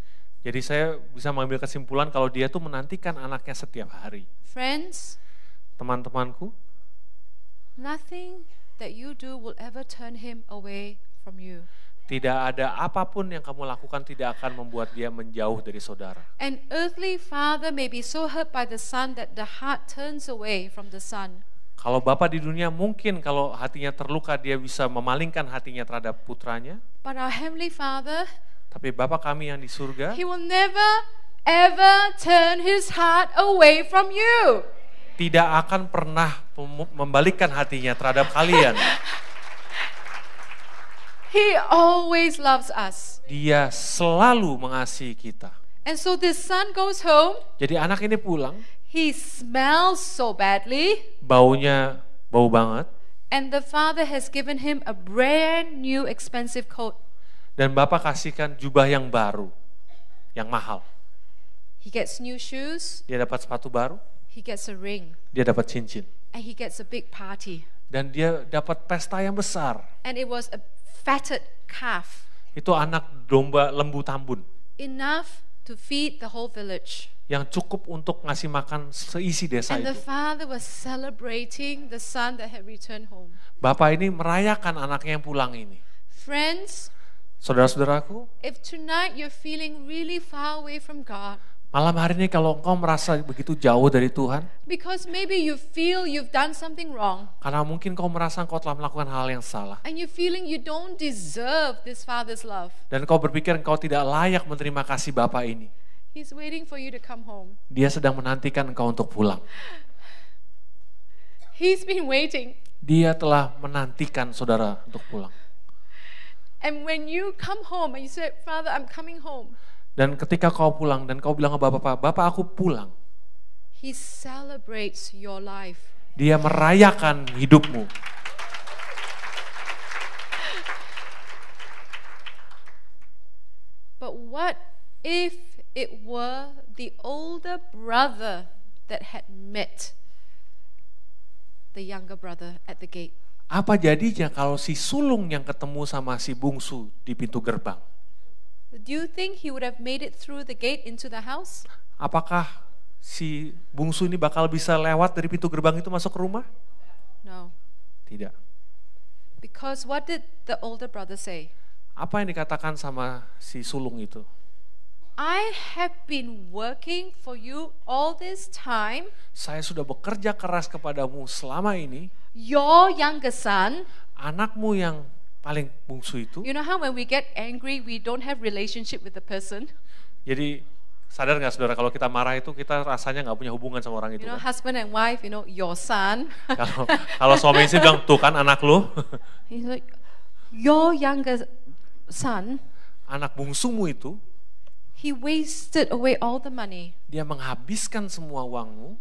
Jadi saya bisa mengambil kesimpulan kalau dia tuh menantikan anaknya setiap hari. Friends, Teman-temanku, Nothing that you do will ever turn him away from you. Tidak ada apapun yang kamu lakukan tidak akan membuat dia menjauh dari saudara. An earthly father may be so hurt by the son that the heart turns away from the son. Kalau bapak di dunia mungkin kalau hatinya terluka dia bisa memalingkan hatinya terhadap putranya. But our heavenly Father, Tapi Bapa kami yang di surga he will never ever turn his heart away from you. tidak akan pernah membalikkan hatinya terhadap kalian. He always loves us. Dia selalu mengasihi kita. And so this son goes home. Jadi anak ini pulang, He smells so badly. baunya bau banget. And the father has given him a brand new expensive coat. Dan Bapak kasihkan jubah yang baru, yang mahal. He gets new shoes. Dia dapat sepatu baru, He gets a ring. dia dapat cincin. And he gets a big party. Dan dia dapat pesta yang besar. And it was a fatted calf. Itu anak domba lembu tambun. Enough to feed the whole village. Yang cukup untuk ngasih makan seisi desa And the itu. father was celebrating the son that had returned home. Bapak ini merayakan anaknya yang pulang ini. Friends, Saudara-saudaraku, if tonight you're feeling really far away from God, malam hari ini kalau engkau merasa begitu jauh dari Tuhan, because maybe you feel you've done something wrong, karena mungkin kau merasa engkau telah melakukan hal yang salah, and you're feeling you don't deserve this father's love, dan kau berpikir engkau tidak layak menerima kasih Bapa ini, he's waiting for you to come home. Dia sedang menantikan engkau untuk pulang. He's been waiting. Dia telah menantikan saudara untuk pulang. And when you come home and you say, Father, I'm coming home, Dan ketika kau pulang dan kau bilang ke Bapak, Bapak aku pulang, he celebrates your life. Dia merayakan hidupmu. But what if it were the older brother that had met the younger brother at the gate? Apa jadinya kalau si sulung yang ketemu sama si bungsu di pintu gerbang? Do you think he would have made it through the gate into the house? Apakah si bungsu ini bakal bisa lewat dari pintu gerbang itu masuk ke rumah? No. Tidak. Because what did the older brother say? Apa yang dikatakan sama si sulung itu? I have been working for you all this time. Saya sudah bekerja keras kepadamu selama ini. Your younger son. Anakmu yang paling bungsu itu. You know how when we get angry, we don't have relationship with the person? Jadi sadar nggak saudara kalau kita marah itu kita rasanya nggak punya hubungan sama orang itu. You know, Kan? husband and wife, you know, your son. Kalau suami istri bilang tuh kan anak lu, He's like, your younger son, anak bungsumu itu, he wasted away all the money. dia menghabiskan semua uangmu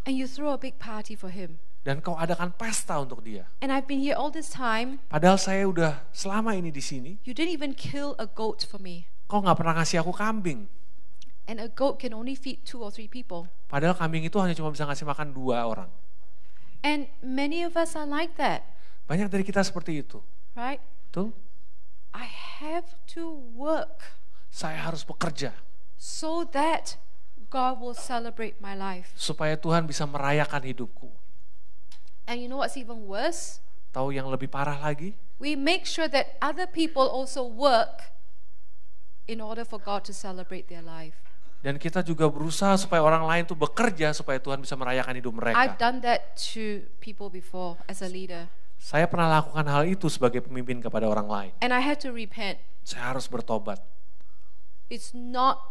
And you throw a big party for him. dan kau adakan pesta untuk dia. And I've been here all this time. Padahal saya udah selama ini di sini, You didn't even kill a goat for me. kau nggak pernah ngasih aku kambing. And a goat can only feed 2 or 3 people. Padahal kambing itu hanya cuma bisa ngasih makan 2 orang. And many of us are like that, Banyak dari kita seperti itu. right? Betul? I have to work Saya harus bekerja so that God will celebrate my life. supaya Tuhan bisa merayakan hidupku. And you know what's even worse? Tahu yang lebih parah lagi? We make sure that other people also work in order for God to celebrate their life. Dan kita juga berusaha supaya orang lain tuh bekerja supaya Tuhan bisa merayakan hidup mereka. I've done that to people before as a leader. Saya pernah lakukan hal itu sebagai pemimpin kepada orang lain. And I had to repent. Saya harus bertobat. It's not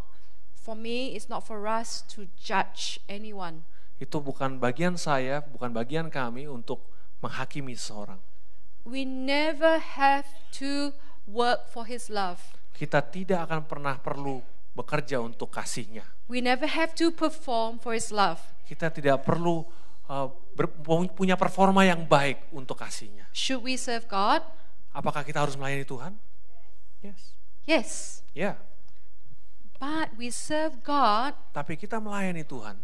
for me, it's not for us to judge anyone. Itu bukan bagian saya, bukan bagian kami untuk menghakimi seseorang. We never have to work for His love. Kita tidak akan pernah perlu bekerja untuk kasihnya. We never have to perform for His love. Kita tidak perlu punya performa yang baik untuk kasihnya. Should we serve God? Apakah kita harus melayani Tuhan? Yes. Yes. Ya. But we serve God Tapi kita melayani Tuhan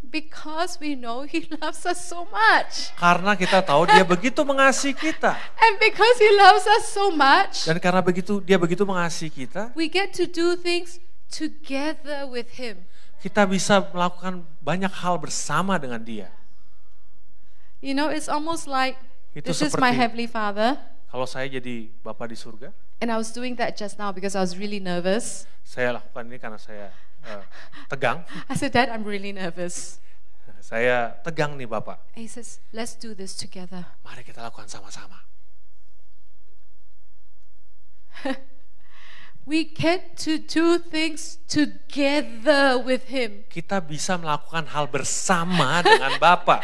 because we know He loves us so much. karena kita tahu Dia begitu mengasihi kita. And because He loves us so much, Dan karena Dia begitu mengasihi kita, we get to do things together with Him. kita bisa melakukan banyak hal bersama dengan Dia. You know, it's almost like Itu this is my seperti Heavenly Father. kalau saya jadi Bapa di surga, And I was doing that just now because I was really nervous. saya lakukan ini karena saya tegang. I said, Dad, I'm really nervous. Saya tegang nih Bapak. And he says, let's do this together. Mari kita lakukan sama-sama. We get to do things together with Him. Kita bisa melakukan hal bersama dengan Bapa.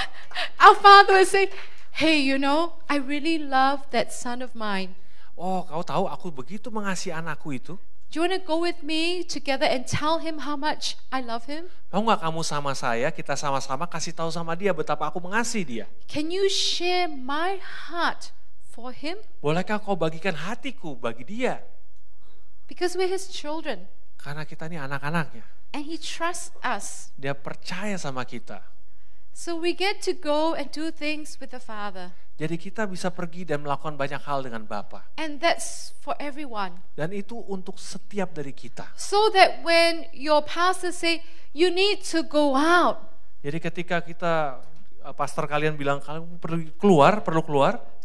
Our Father will say, hey, you know, I really love that son of mine. Oh, kau tahu aku begitu mengasihi anakku itu. Do you want to go with me together and tell him how much I love him? Mau nggak kamu sama saya, kita sama-sama kasih tahu sama dia betapa aku mengasihi dia. Can you share my heart for him? Bolehkah kau bagikan hatiku bagi dia? Because we're his children. Karena kita ini anak-anaknya. And he trusts us. Dia percaya sama kita. So we get to go and do things with the Father. Jadi kita bisa pergi dan melakukan banyak hal dengan Bapa. And that's for everyone. Dan itu untuk setiap dari kita. So that when your pastor say, you need to go out. Jadi ketika kita, pastor kalian bilang, kalian perlu keluar.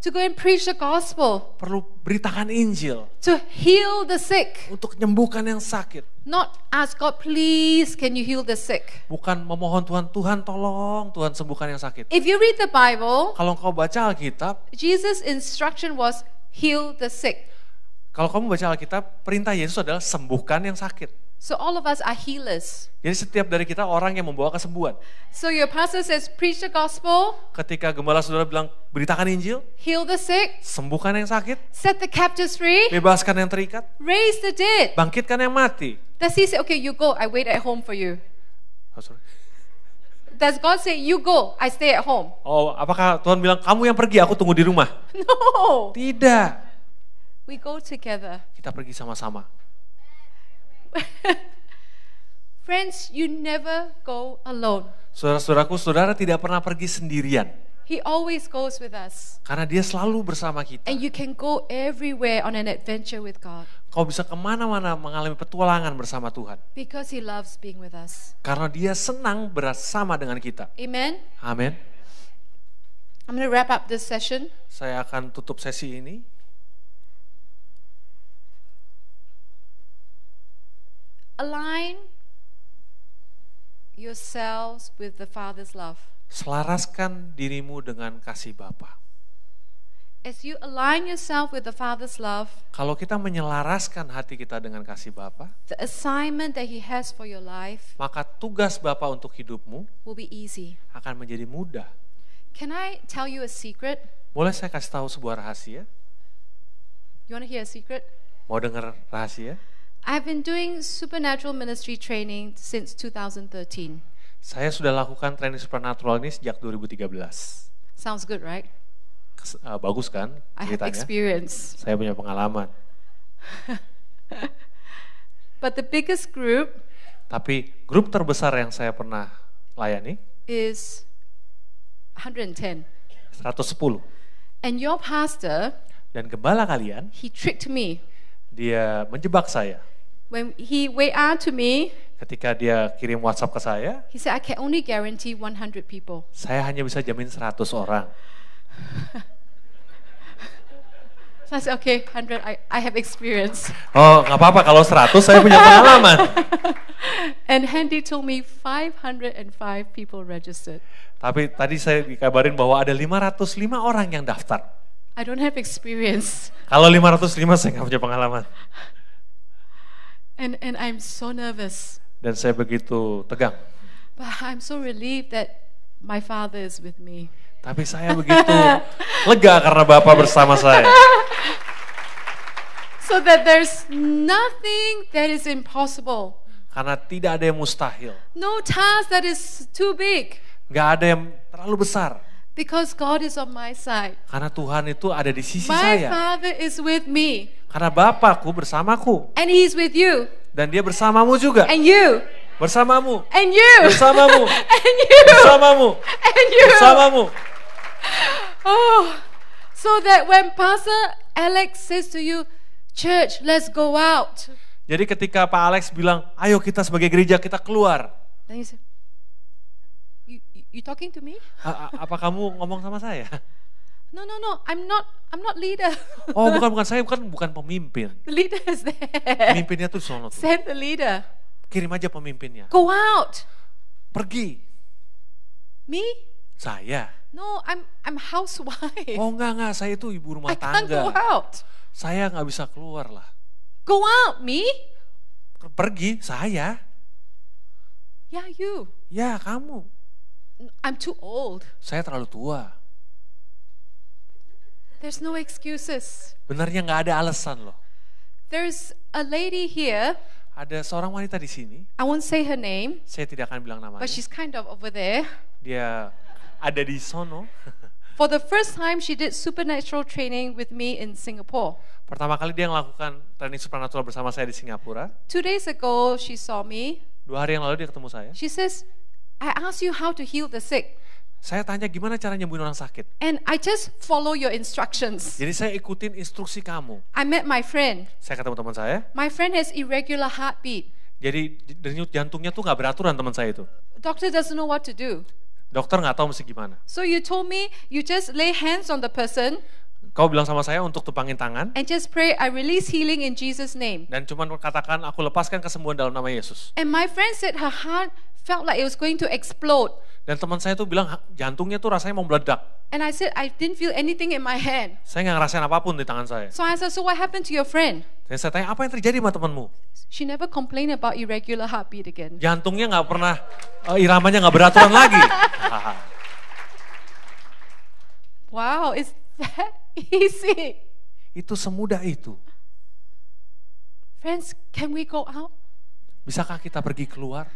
To go and preach the gospel. Perlu beritakan Injil. To heal the sick. Untuk menyembuhkan yang sakit. Not ask God, please, can you heal the sick? Bukan memohon Tuhan tolong, Tuhan sembuhkan yang sakit. If you read the Bible, Kalau kau baca Alkitab, Jesus' instruction was heal the sick. kalau kamu baca Alkitab, perintah Yesus adalah sembuhkan yang sakit. So all of us are healers. Jadi setiap dari kita orang yang membawa kesembuhan. So your pastor says, preach the gospel, Ketika gembala saudara bilang, beritakan Injil, heal the sick, sembuhkan yang sakit, set the captives free, bebaskan yang terikat, raise the dead. bangkitkan yang mati. Does he say, okay, you go, I wait at home for you? Oh, sorry. Does God say, you go, I stay at home? Oh, apakah Tuhan bilang, kamu yang pergi, aku tunggu di rumah? No. Tidak. We go together. Kita pergi sama-sama. Friends, you never go alone. Saudara-saudaraku, saudara tidak pernah pergi sendirian. He always goes with us. Karena dia selalu bersama kita. And you can go everywhere on an adventure with God. Kau bisa kemana-mana mengalami petualangan bersama Tuhan. Because He loves being with us. Karena dia senang bersama dengan kita. Amen? Amin. I'm going to wrap up this session. Saya akan tutup sesi ini. Align yourselves with the Father's love. Selaraskan dirimu dengan kasih Bapa. As you align yourself with the Father's love, Kalau kita menyelaraskan hati kita dengan kasih Bapa, the assignment that He has for your life maka tugas Bapa untuk hidupmu will be easy. akan menjadi mudah. Can I tell you a secret? Boleh saya kasih tahu sebuah rahasia? You want to hear a secret? Mau dengar rahasia? I've been doing supernatural ministry training since 2013. Saya sudah lakukan training supernatural ini sejak 2013. Sounds good, right? Bagus kan I have ceritanya? experience. Saya punya pengalaman. But the biggest group Tapi grup terbesar yang saya pernah layani is 110. 110. And your pastor, Dan gembala kalian, he tricked me. dia menjebak saya. When he WA to me, Ketika dia kirim WhatsApp ke saya, he said, I can only guarantee 100 people. saya hanya bisa jamin 100 orang. So I said, okay, 100, I have experience. Oh, nggak apa-apa kalau 100 saya punya pengalaman. And Handy told me 505 people registered. Tapi tadi saya dikabarin bahwa ada 505 orang yang daftar. I don't have experience. Kalau 505 saya nggak punya pengalaman. And I'm so nervous. Dan saya begitu tegang. But I'm so relieved that my Father is with me. Tapi saya begitu lega karena Bapak bersama saya. So that there's nothing that is impossible. Karena tidak ada yang mustahil. No task that is too big. Nggak ada yang terlalu besar. Because God is on my side. Karena Tuhan itu ada di sisi My saya. Father is with me. Karena Bapakku bersamaku. And He's with you. Dan dia bersamamu juga. And you. Bersamamu. And you. Bersamamu. And you. Bersamamu. And you. Bersamamu. Oh, so that when Pastor Alex says to you, church, let's go out. Jadi ketika Pak Alex bilang, ayo kita sebagai gereja kita keluar. Then you say, You talking to me? Apa kamu ngomong sama saya? No. I'm not leader. Oh, bukan saya bukan pemimpin. The leader is there. Pemimpinnya tuh sono tuh. Send the leader. Kirim aja pemimpinnya. Go out. Pergi. Me? Saya. No, I'm housewife. Oh enggak, saya itu ibu rumah I can't tangga. go out. Saya nggak bisa keluar lah. Go out, me? Pergi, saya. Yeah, you. Ya, kamu. I'm too old. Saya terlalu tua. There's no excuses. Benarnya nggak ada alasan loh. There's a lady here. Ada seorang wanita di sini. I won't say her name, Saya tidak akan bilang namanya. but she's kind of over there. Dia ada di sono. For the first time, she did supernatural training with me in Singapore. Pertama kali dia melakukan training supernatural bersama saya di Singapura. 2 days ago, she saw me. 2 hari yang lalu dia ketemu saya. She says, I asked you how to heal the sick, Saya tanya gimana cara nyembuhin orang sakit. and I just follow your instructions. Jadi saya ikutin instruksi kamu. I met my friend. Saya ketemu teman saya. My friend has irregular heartbeat. Jadi denyut jantungnya tuh nggak beraturan teman saya itu. Doctor doesn't know what to do. Dokter nggak tahu mesti gimana. So you told me you just lay hands on the person Kau bilang sama saya untuk tepangin tangan. and just pray, I release healing in Jesus' name. Dan cuman katakan aku lepaskan kesembuhan dalam nama Yesus. And my friend said her heart felt like it was going to explode. Dan teman saya tuh bilang jantungnya tuh rasanya mau meledak. And I said, I didn't feel anything in my hand. Saya nggak ngerasain apapun di tangan saya. So I said, so what happened to your friend? Dan saya tanya apa yang terjadi sama temanmu? She never complained about irregular heartbeat again. Jantungnya nggak pernah, iramanya nggak beraturan lagi. Wow, is that easy? Itu semudah itu. Friends, can we go out? Bisakah kita pergi keluar?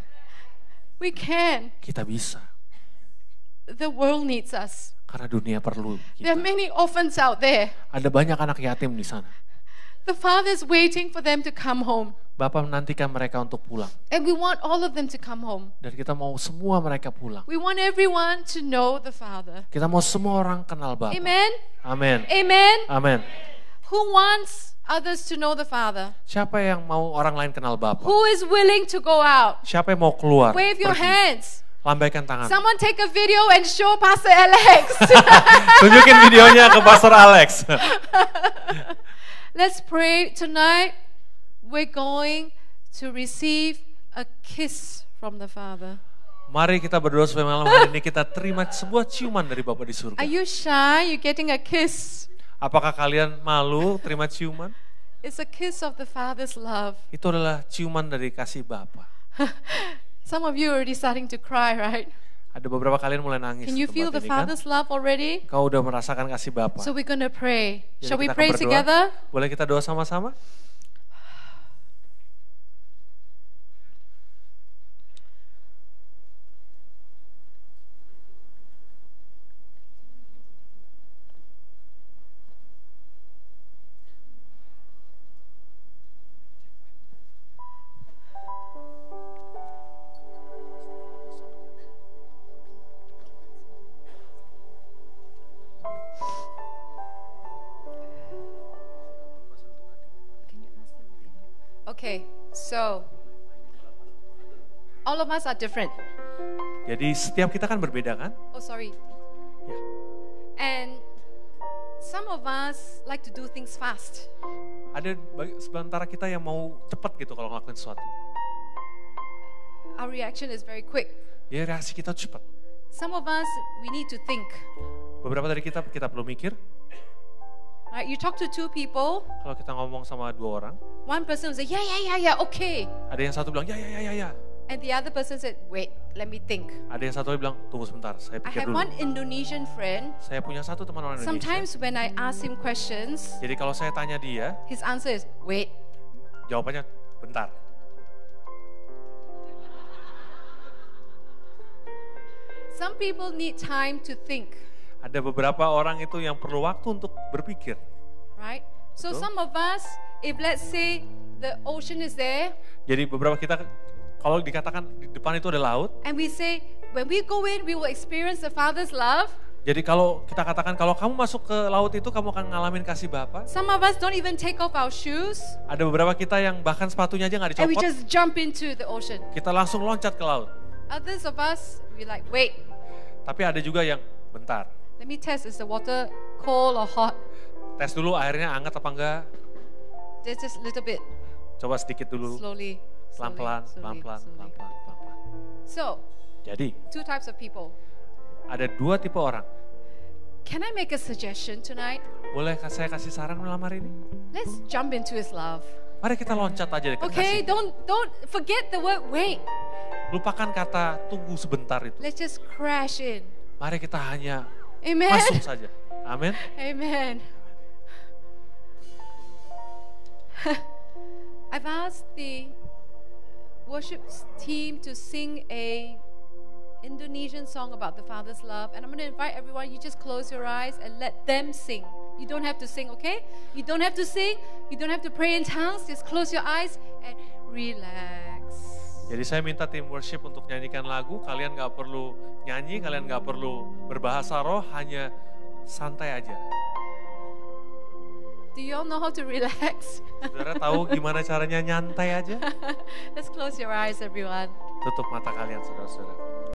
We can. Kita bisa. The world needs us. Karena dunia perlu There are kita. many orphans out there. Ada banyak anak yatim di sana. The Father's waiting for them to come home. Bapak menantikan mereka untuk pulang. And we want all of them to come home. Dan kita mau semua mereka pulang. We want everyone to know the Father. Kita mau semua orang kenal Bapak. Amen? Amin. Amen? Amin. Who wants others to know the Father? Siapa yang mau orang lain kenal Bapak? Who is willing to go out? Siapa yang mau keluar? Wave your pergi? hands. Lambaikan tangan. Someone take a video and show Pastor Alex. Tunjukin videonya ke Pastor Alex. Let's pray tonight. We're going to receive a kiss from the Father. Mari kita berdoa supaya malam hari ini kita terima sebuah ciuman dari Bapa di surga. Are you shy? You're getting a kiss. Apakah kalian malu terima ciuman? It's a kiss of the Father's love. Itu adalah ciuman dari kasih Bapa. Some of you are already starting to cry, right? Ada beberapa kalian mulai nangis Can di you feel tempat the ini kan? Father's love already? Kau udah merasakan kasih Bapa. So we're going to pray. Jadi Shall we kita akan pray berdoa. together? Boleh kita doa sama-sama? Okay, so all of us are different. Jadi setiap kita kan berbeda kan? Oh, sorry. Ya. And some of us like to do things fast. Ada sementara kita yang mau cepat gitu kalau ngelakuin sesuatu. Our reaction is very quick. Ya reaksi kita cepat. Some of us, we need to think. Beberapa dari kita perlu mikir. Right? You talk to 2 people, Kalau kita ngomong sama 2 orang, one person will say, yeah, okay. ada yang satu bilang ya. And the other person said, wait, let me think. Ada yang satu bilang tunggu sebentar, saya I pikir have dulu. one Indonesian friend. Saya punya satu teman orang Indonesia. Sometimes when I ask him questions, Jadi kalau saya tanya dia, his answer is, wait. jawabannya bentar. Some people need time to think, Ada beberapa orang itu yang perlu waktu untuk berpikir. right? So Betul. some of us, if let's say the ocean is there, Jadi beberapa kita kalau dikatakan di depan itu ada laut, and we say, when we go in, we will experience the Father's love. jadi kalau kita katakan kalau kamu masuk ke laut itu kamu akan ngalamin kasih Bapa. Some of us don't even take off our shoes, Ada beberapa kita yang bahkan sepatunya aja nggak and we dicopot, just jump into the ocean. kita langsung loncat ke laut. Others of us, we like, wait. Tapi ada juga yang bentar. Let me test, is the water cold or hot? Tes dulu airnya hangat apa enggak. Just a little bit, Coba sedikit dulu. slowly. Pelan-pelan, pelan-pelan, pelan-pelan, pelan-pelan. So, Jadi, 2 types of people. ada 2 tipe orang. Can I make a suggestion tonight? Boleh saya kasih saran malam hari ini? Let's jump into His love. Mari kita loncat aja dekat Okay, kasih. don't forget the word wait. Lupakan kata tunggu sebentar itu. Let's just crash in. Mari kita hanya Amen. masuk saja. Amin. Amen. I've asked the worship team to sing a Indonesian song about the Father's love, and I'm going to invite everyone, you just close your eyes and let them sing. You don't have to sing, okay? You don't have to sing, you don't have to pray in tongues, just close your eyes and relax. Jadi saya minta tim worship untuk nyanyikan lagu, kalian gak perlu nyanyi, kalian gak perlu berbahasa roh, hanya santai aja. Do you all know how to relax? Saudara tahu gimana caranya nyantai aja? Let's close your eyes, everyone. Tutup mata kalian, saudara-saudara.